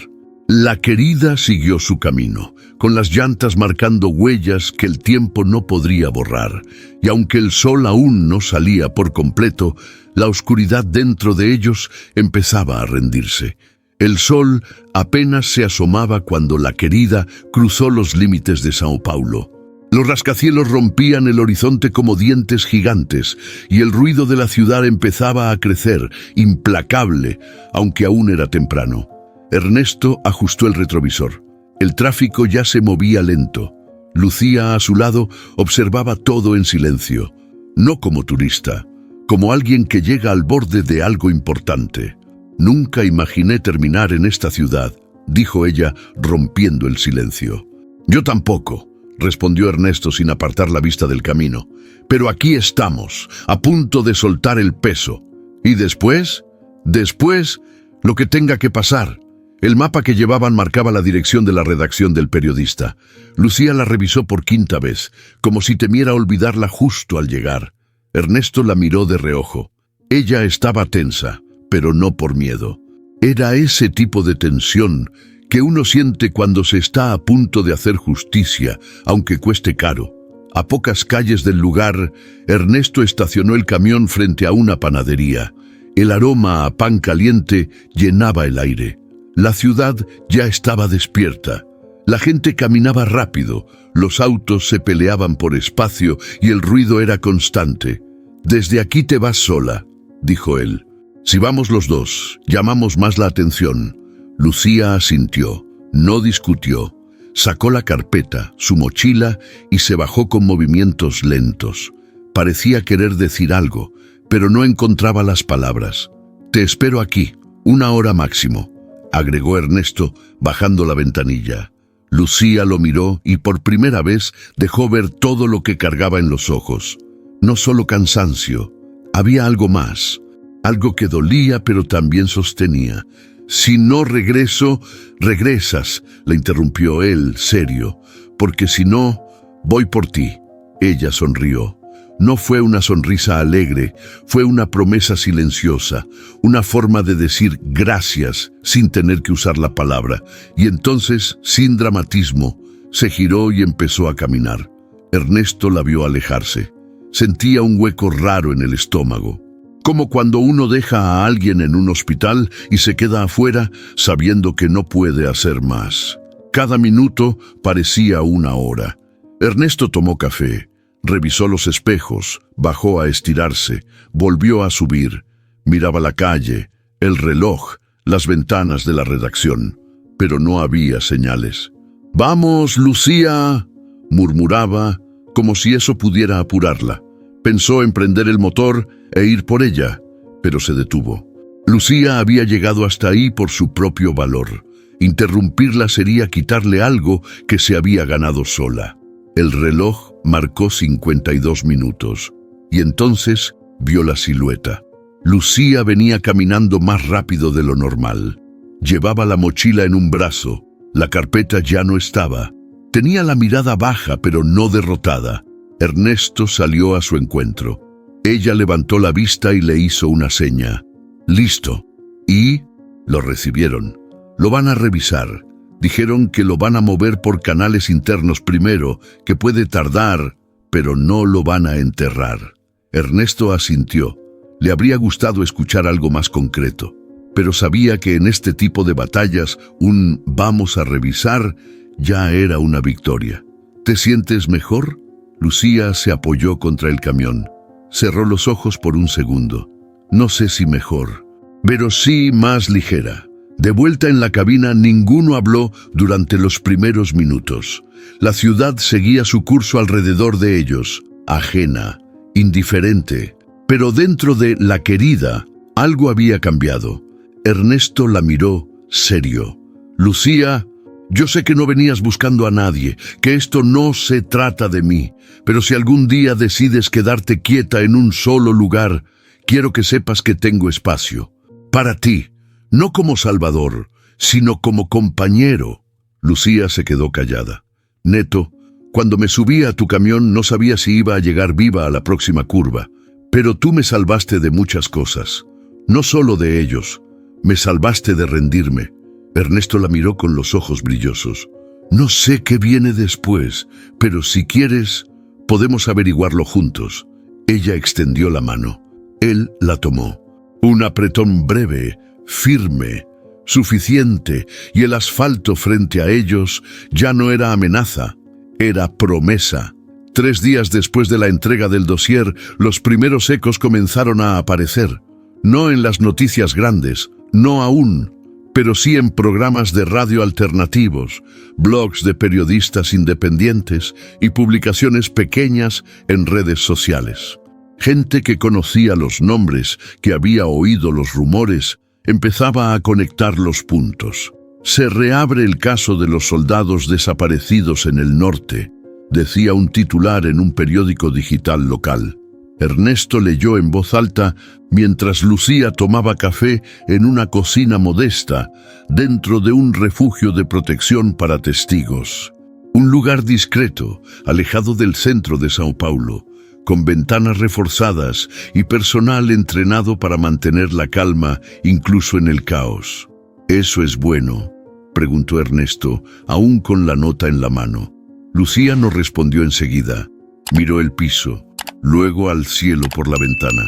La querida siguió su camino, con las llantas marcando huellas que el tiempo no podría borrar, y aunque el sol aún no salía por completo, la oscuridad dentro de ellos empezaba a rendirse. El sol apenas se asomaba cuando la querida cruzó los límites de Sao Paulo. Los rascacielos rompían el horizonte como dientes gigantes, y el ruido de la ciudad empezaba a crecer, implacable, aunque aún era temprano. Ernesto ajustó el retrovisor. El tráfico ya se movía lento. Lucía, a su lado, observaba todo en silencio. No como turista, como alguien que llega al borde de algo importante. «Nunca imaginé terminar en esta ciudad», dijo ella, rompiendo el silencio. «Yo tampoco», respondió Ernesto sin apartar la vista del camino. «Pero aquí estamos, a punto de soltar el peso. ¿Y después? Después, lo que tenga que pasar». El mapa que llevaban marcaba la dirección de la redacción del periodista. Lucía la revisó por 5ª vez, como si temiera olvidarla justo al llegar. Ernesto la miró de reojo. Ella estaba tensa, pero no por miedo. Era ese tipo de tensión que uno siente cuando se está a punto de hacer justicia, aunque cueste caro. A pocas calles del lugar, Ernesto estacionó el camión frente a una panadería. El aroma a pan caliente llenaba el aire. La ciudad ya estaba despierta. La gente caminaba rápido, los autos se peleaban por espacio y el ruido era constante. «Desde aquí te vas sola», dijo él. «Si vamos los dos, llamamos más la atención». Lucía asintió, no discutió. Sacó la carpeta, su mochila y se bajó con movimientos lentos. Parecía querer decir algo, pero no encontraba las palabras. «Te espero aquí, 1 hora máximo», agregó Ernesto, bajando la ventanilla. Lucía lo miró y por primera vez dejó ver todo lo que cargaba en los ojos. No solo cansancio, había algo más, algo que dolía pero también sostenía. «Si no regreso, regresas», le interrumpió él, serio, «porque si no, voy por ti». Ella sonrió. No fue una sonrisa alegre, fue una promesa silenciosa, una forma de decir gracias sin tener que usar la palabra. Y entonces, sin dramatismo, se giró y empezó a caminar. Ernesto la vio alejarse. Sentía un hueco raro en el estómago, como cuando uno deja a alguien en un hospital y se queda afuera sabiendo que no puede hacer más. Cada minuto parecía 1 hora. Ernesto tomó café. Revisó los espejos, bajó a estirarse, volvió a subir. Miraba la calle, el reloj, las ventanas de la redacción, pero no había señales. «Vamos, Lucía», murmuraba, como si eso pudiera apurarla. Pensó en prender el motor e ir por ella, pero se detuvo. Lucía había llegado hasta ahí por su propio valor. Interrumpirla sería quitarle algo que se había ganado sola. El reloj marcó 52 minutos, y entonces vio la silueta. Lucía venía caminando más rápido de lo normal. Llevaba la mochila en un brazo, la carpeta ya no estaba. Tenía la mirada baja, pero no derrotada. Ernesto salió a su encuentro. Ella levantó la vista y le hizo una seña. «Listo». Y lo recibieron. «Lo van a revisar». Dijeron que lo van a mover por canales internos primero, que puede tardar, pero no lo van a enterrar. Ernesto asintió. Le habría gustado escuchar algo más concreto, pero sabía que en este tipo de batallas un «vamos a revisar» ya era una victoria. ¿Te sientes mejor? Lucía se apoyó contra el camión. Cerró los ojos por un segundo. No sé si mejor, pero sí más ligera. De vuelta en la cabina, ninguno habló durante los primeros minutos. La ciudad seguía su curso alrededor de ellos, ajena, indiferente. Pero dentro de La Querida, algo había cambiado. Ernesto la miró, serio. Lucía, yo sé que no venías buscando a nadie, que esto no se trata de mí, pero si algún día decides quedarte quieta en un solo lugar, quiero que sepas que tengo espacio. Para ti, no como salvador, sino como compañero. Lucía se quedó callada. Neto, cuando me subí a tu camión no sabía si iba a llegar viva a la próxima curva, pero tú me salvaste de muchas cosas, no solo de ellos, me salvaste de rendirme. Ernesto la miró con los ojos brillosos. No sé qué viene después, pero si quieres, podemos averiguarlo juntos. Ella extendió la mano. Él la tomó. Un apretón breve, firme, suficiente, y el asfalto frente a ellos ya no era amenaza, era promesa. 3 días después de la entrega del dossier, los primeros ecos comenzaron a aparecer. No en las noticias grandes, no aún, pero sí en programas de radio alternativos, blogs de periodistas independientes y publicaciones pequeñas en redes sociales. Gente que conocía los nombres, que había oído los rumores, empezaba a conectar los puntos. Se reabre el caso de los soldados desaparecidos en el norte, decía un titular en un periódico digital local. Ernesto leyó en voz alta mientras Lucía tomaba café en una cocina modesta dentro de un refugio de protección para testigos. Un lugar discreto, alejado del centro de Sao Paulo, con ventanas reforzadas y personal entrenado para mantener la calma incluso en el caos. «¿Eso es bueno?», preguntó Ernesto, aún con la nota en la mano. Lucía no respondió enseguida. Miró el piso, luego al cielo por la ventana.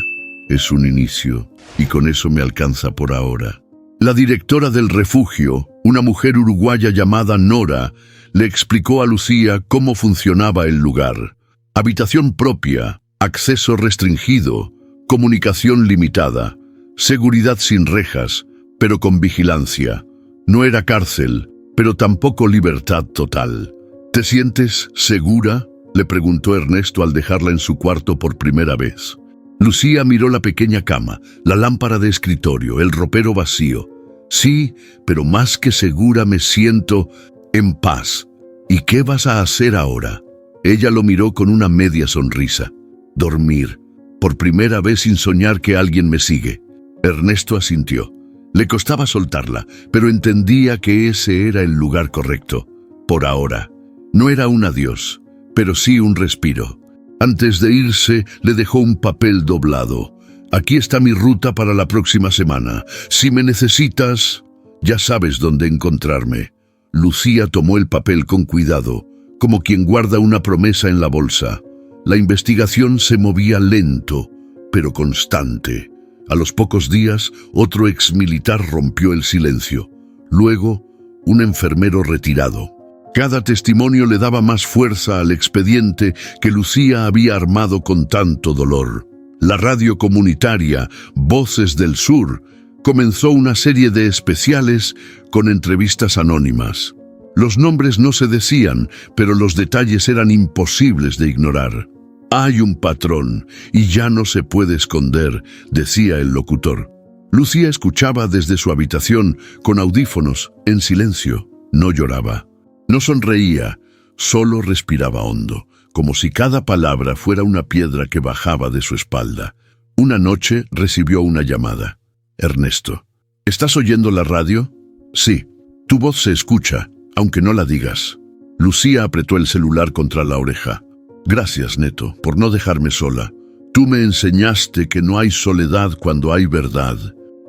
«Es un inicio, y con eso me alcanza por ahora». La directora del refugio, una mujer uruguaya llamada Nora, le explicó a Lucía cómo funcionaba el lugar. Habitación propia, acceso restringido, comunicación limitada, seguridad sin rejas, pero con vigilancia. No era cárcel, pero tampoco libertad total. «¿Te sientes segura?», le preguntó Ernesto al dejarla en su cuarto por primera vez. Lucía miró la pequeña cama, la lámpara de escritorio, el ropero vacío. «Sí, pero más que segura me siento en paz». «¿Y qué vas a hacer ahora?». Ella lo miró con una media sonrisa. «Dormir, por primera vez sin soñar que alguien me sigue». Ernesto asintió. Le costaba soltarla, pero entendía que ese era el lugar correcto. Por ahora. No era un adiós, pero sí un respiro. Antes de irse, le dejó un papel doblado. «Aquí está mi ruta para la próxima semana. Si me necesitas, ya sabes dónde encontrarme». Lucía tomó el papel con cuidado, como quien guarda una promesa en la bolsa. La investigación se movía lento, pero constante. A los pocos días, otro exmilitar rompió el silencio. Luego, un enfermero retirado. Cada testimonio le daba más fuerza al expediente que Lucía había armado con tanto dolor. La radio comunitaria Voces del Sur comenzó una serie de especiales con entrevistas anónimas. Los nombres no se decían, pero los detalles eran imposibles de ignorar. «Hay un patrón, y ya no se puede esconder», decía el locutor. Lucía escuchaba desde su habitación, con audífonos, en silencio. No lloraba. No sonreía, solo respiraba hondo, como si cada palabra fuera una piedra que bajaba de su espalda. Una noche recibió una llamada. «Ernesto, ¿estás oyendo la radio?». «Sí, tu voz se escucha, aunque no la digas». Lucía apretó el celular contra la oreja. «Gracias, Neto, por no dejarme sola. Tú me enseñaste que no hay soledad cuando hay verdad».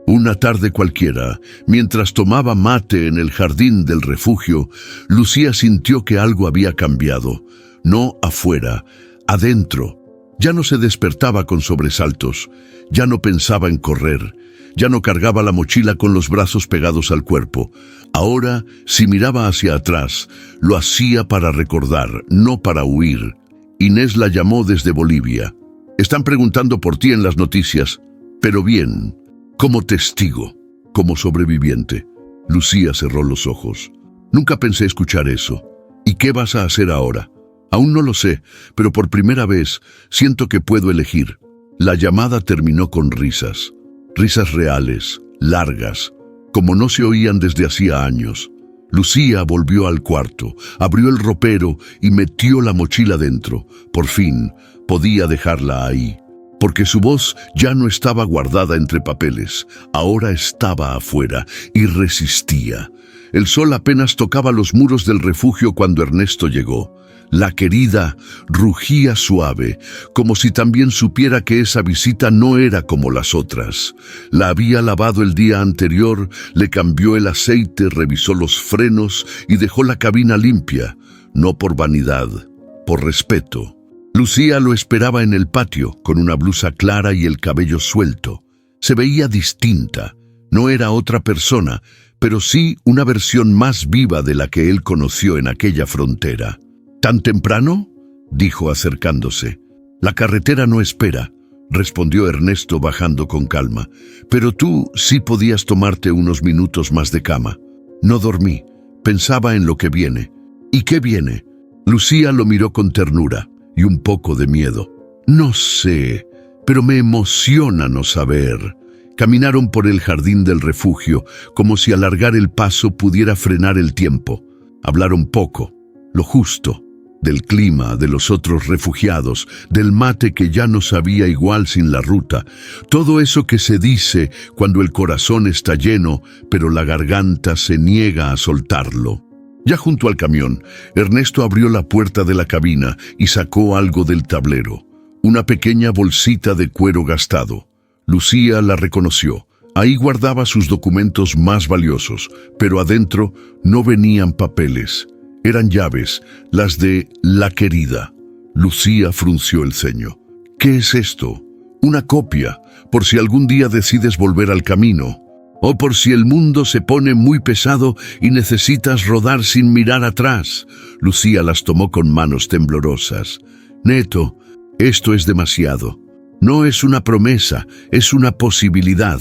Una tarde cualquiera, mientras tomaba mate en el jardín del refugio, Lucía sintió que algo había cambiado. No afuera, adentro. Ya no se despertaba con sobresaltos, ya no pensaba en correr, ya no cargaba la mochila con los brazos pegados al cuerpo. Ahora, si miraba hacia atrás, lo hacía para recordar, no para huir. Inés la llamó desde Bolivia. Están preguntando por ti en las noticias, pero bien, como testigo, como sobreviviente. Lucía cerró los ojos. Nunca pensé escuchar eso. ¿Y qué vas a hacer ahora? Aún no lo sé, pero por primera vez siento que puedo elegir. La llamada terminó con risas. Risas reales, largas, como no se oían desde hacía años. Lucía volvió al cuarto, abrió el ropero y metió la mochila dentro. Por fin, podía dejarla ahí, porque su voz ya no estaba guardada entre papeles, ahora estaba afuera y resistía. El sol apenas tocaba los muros del refugio cuando Ernesto llegó. La querida rugía suave, como si también supiera que esa visita no era como las otras. La había lavado el día anterior, le cambió el aceite, revisó los frenos y dejó la cabina limpia, no por vanidad, por respeto. Lucía lo esperaba en el patio, con una blusa clara y el cabello suelto. Se veía distinta, no era otra persona, pero sí una versión más viva de la que él conoció en aquella frontera. ¿Tan temprano?, dijo acercándose. La carretera no espera, respondió Ernesto bajando con calma. Pero tú sí podías tomarte unos minutos más de cama. No dormí, pensaba en lo que viene. ¿Y qué viene? Lucía lo miró con ternura y un poco de miedo. No sé, pero me emociona no saber. Caminaron por el jardín del refugio, como si alargar el paso pudiera frenar el tiempo. Hablaron poco, lo justo. Del clima, de los otros refugiados, del mate que ya no sabía igual sin la ruta. Todo eso que se dice cuando el corazón está lleno, pero la garganta se niega a soltarlo. Ya junto al camión, Ernesto abrió la puerta de la cabina y sacó algo del tablero. Una pequeña bolsita de cuero gastado. Lucía la reconoció. Ahí guardaba sus documentos más valiosos, pero adentro no venían papeles. Eran llaves, las de la querida. Lucía frunció el ceño. ¿Qué es esto? Una copia, por si algún día decides volver al camino. O por si el mundo se pone muy pesado y necesitas rodar sin mirar atrás. Lucía las tomó con manos temblorosas. Neto, esto es demasiado. No es una promesa, es una posibilidad.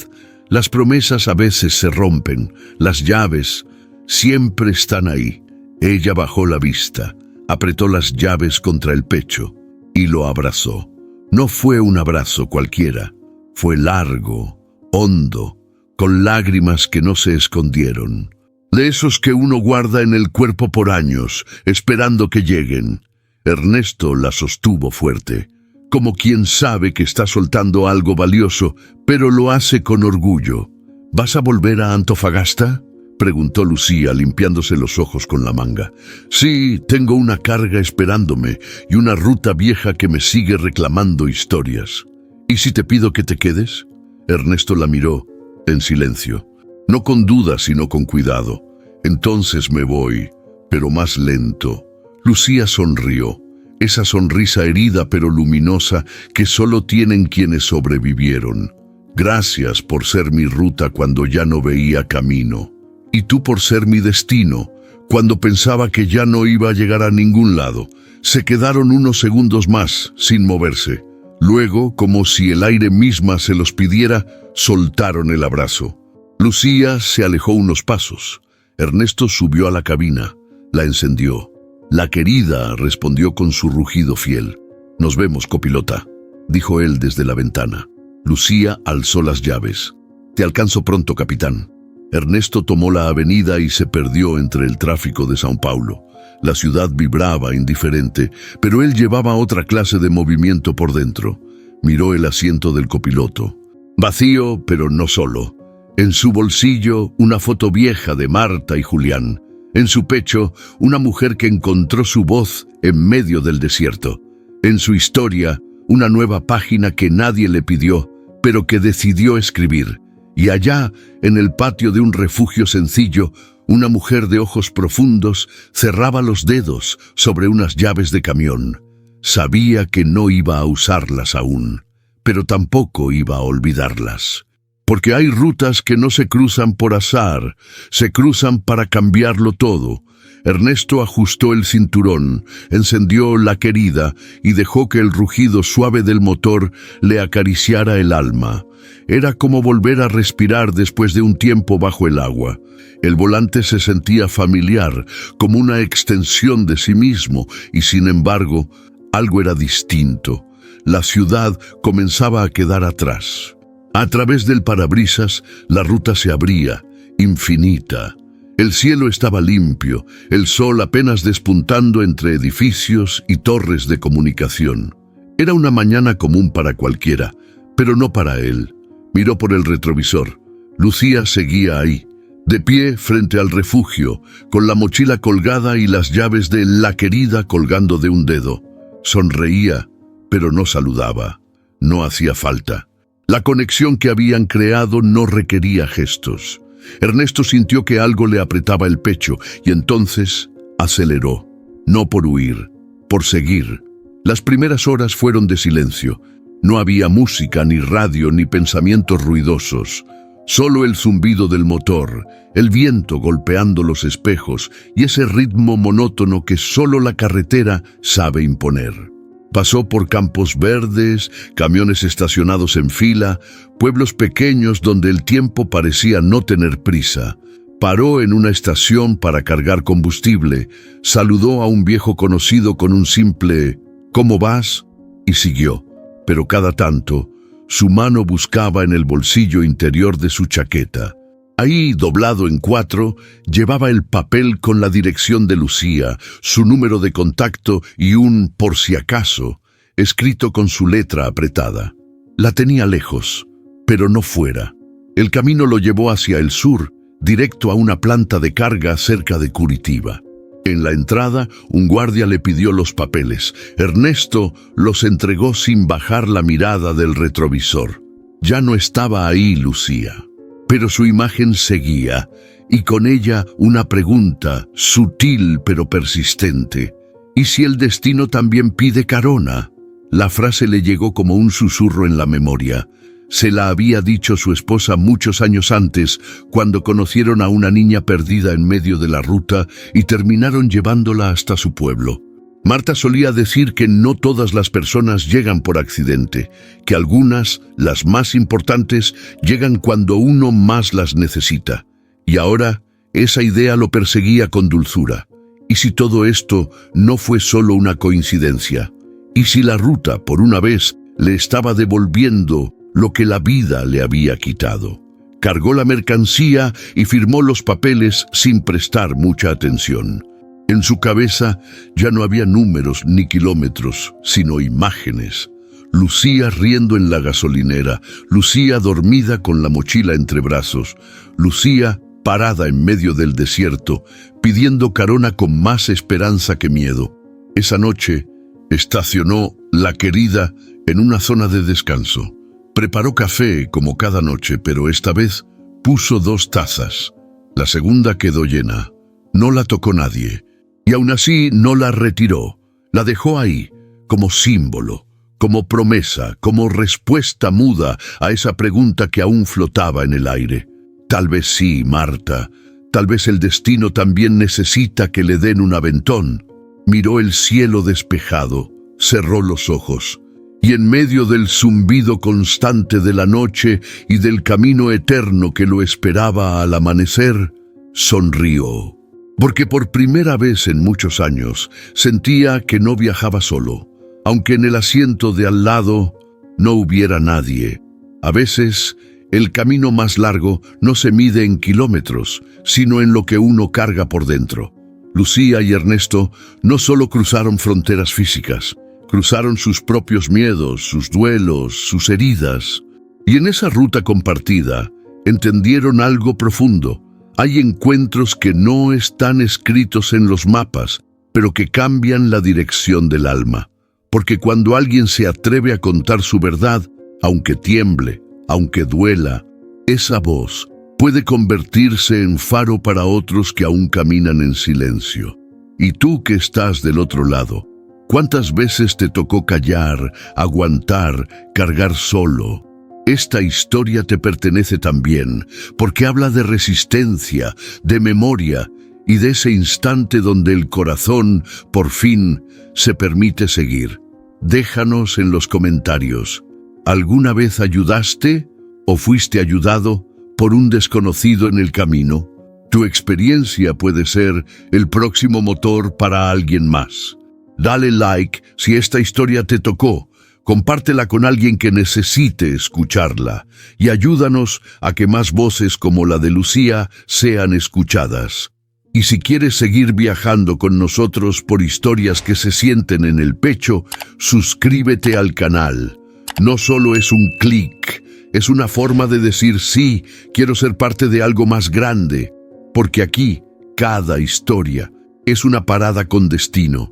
Las promesas a veces se rompen. Las llaves siempre están ahí. Ella bajó la vista, apretó las llaves contra el pecho y lo abrazó. No fue un abrazo cualquiera, fue largo, hondo, con lágrimas que no se escondieron. De esos que uno guarda en el cuerpo por años, esperando que lleguen. Ernesto la sostuvo fuerte, como quien sabe que está soltando algo valioso, pero lo hace con orgullo. ¿Vas a volver a Antofagasta?, preguntó Lucía, limpiándose los ojos con la manga. Sí, tengo una carga esperándome y una ruta vieja que me sigue reclamando historias. ¿Y si te pido que te quedes? Ernesto la miró, en silencio. No con duda, sino con cuidado. Entonces me voy, pero más lento. Lucía sonrió, esa sonrisa herida pero luminosa que solo tienen quienes sobrevivieron. Gracias por ser mi ruta cuando ya no veía camino. Y tú por ser mi destino, cuando pensaba que ya no iba a llegar a ningún lado. Se quedaron unos segundos más, sin moverse. Luego, como si el aire misma se los pidiera, soltaron el abrazo. Lucía se alejó unos pasos. Ernesto subió a la cabina, la encendió. La querida respondió con su rugido fiel. Nos vemos, copilota, dijo él desde la ventana. Lucía alzó las llaves. Te alcanzo pronto, capitán. Ernesto tomó la avenida y se perdió entre el tráfico de São Paulo. La ciudad vibraba indiferente, pero él llevaba otra clase de movimiento por dentro. Miró el asiento del copiloto. Vacío, pero no solo. En su bolsillo, una foto vieja de Marta y Julián. En su pecho, una mujer que encontró su voz en medio del desierto. En su historia, una nueva página que nadie le pidió, pero que decidió escribir. Y allá, en el patio de un refugio sencillo, una mujer de ojos profundos cerraba los dedos sobre unas llaves de camión. Sabía que no iba a usarlas aún, pero tampoco iba a olvidarlas. Porque hay rutas que no se cruzan por azar, se cruzan para cambiarlo todo. Ernesto ajustó el cinturón, encendió la querida y dejó que el rugido suave del motor le acariciara el alma. Era como volver a respirar después de un tiempo bajo el agua. El volante se sentía familiar, como una extensión de sí mismo, y sin embargo, algo era distinto. La ciudad comenzaba a quedar atrás. A través del parabrisas, la ruta se abría, infinita. El cielo estaba limpio, el sol apenas despuntando entre edificios y torres de comunicación. Era una mañana común para cualquiera, pero no para él. Miró por el retrovisor. Lucía seguía ahí, de pie frente al refugio, con la mochila colgada y las llaves de la querida colgando de un dedo. Sonreía, pero no saludaba. No hacía falta. La conexión que habían creado no requería gestos. Ernesto sintió que algo le apretaba el pecho y entonces aceleró. No por huir, por seguir. Las primeras horas fueron de silencio. No había música, ni radio, ni pensamientos ruidosos. Solo el zumbido del motor, el viento golpeando los espejos y ese ritmo monótono que solo la carretera sabe imponer. Pasó por campos verdes, camiones estacionados en fila, pueblos pequeños donde el tiempo parecía no tener prisa. Paró en una estación para cargar combustible, saludó a un viejo conocido con un simple «¿Cómo vas?» y siguió. Pero cada tanto, su mano buscaba en el bolsillo interior de su chaqueta. Ahí, doblado en 4, llevaba el papel con la dirección de Lucía, su número de contacto y un «por si acaso», escrito con su letra apretada. La tenía lejos, pero no fuera. El camino lo llevó hacia el sur, directo a una planta de carga cerca de Curitiba. En la entrada, un guardia le pidió los papeles. Ernesto los entregó sin bajar la mirada del retrovisor. Ya no estaba ahí Lucía. Pero su imagen seguía, y con ella una pregunta, sutil pero persistente. ¿Y si el destino también pide carona? La frase le llegó como un susurro en la memoria. Se la había dicho su esposa muchos años antes, cuando conocieron a una niña perdida en medio de la ruta y terminaron llevándola hasta su pueblo. Marta solía decir que no todas las personas llegan por accidente, que algunas, las más importantes, llegan cuando uno más las necesita. Y ahora, esa idea lo perseguía con dulzura. ¿Y si todo esto no fue solo una coincidencia? ¿Y si la ruta, por una vez, le estaba devolviendo lo que la vida le había quitado? Cargó la mercancía y firmó los papeles sin prestar mucha atención. En su cabeza ya no había números ni kilómetros, sino imágenes. Lucía riendo en la gasolinera, Lucía dormida con la mochila entre brazos, Lucía parada en medio del desierto, pidiendo carona con más esperanza que miedo. Esa noche estacionó la querida en una zona de descanso. Preparó café como cada noche, pero esta vez puso 2 tazas. La segunda quedó llena. No la tocó nadie. Y aún así no la retiró, la dejó ahí, como símbolo, como promesa, como respuesta muda a esa pregunta que aún flotaba en el aire. Tal vez sí, Marta, tal vez el destino también necesita que le den un aventón. Miró el cielo despejado, cerró los ojos, y en medio del zumbido constante de la noche y del camino eterno que lo esperaba al amanecer, sonrió. Porque por primera vez en muchos años sentía que no viajaba solo, aunque en el asiento de al lado no hubiera nadie. A veces, el camino más largo no se mide en kilómetros, sino en lo que uno carga por dentro. Lucía y Ernesto no solo cruzaron fronteras físicas, cruzaron sus propios miedos, sus duelos, sus heridas. Y en esa ruta compartida, entendieron algo profundo. Hay encuentros que no están escritos en los mapas, pero que cambian la dirección del alma. Porque cuando alguien se atreve a contar su verdad, aunque tiemble, aunque duela, esa voz puede convertirse en faro para otros que aún caminan en silencio. Y tú que estás del otro lado, ¿Cuántas veces te tocó callar, aguantar, cargar solo? Esta historia te pertenece también, porque habla de resistencia, de memoria y de ese instante donde el corazón, por fin, se permite seguir. Déjanos en los comentarios. ¿Alguna vez ayudaste o fuiste ayudado por un desconocido en el camino? Tu experiencia puede ser el próximo motor para alguien más. Dale like si esta historia te tocó, compártela con alguien que necesite escucharla y ayúdanos a que más voces como la de Lucía sean escuchadas. Y si quieres seguir viajando con nosotros por historias que se sienten en el pecho, suscríbete al canal. No solo es un clic, es una forma de decir sí, quiero ser parte de algo más grande, porque aquí cada historia es una parada con destino.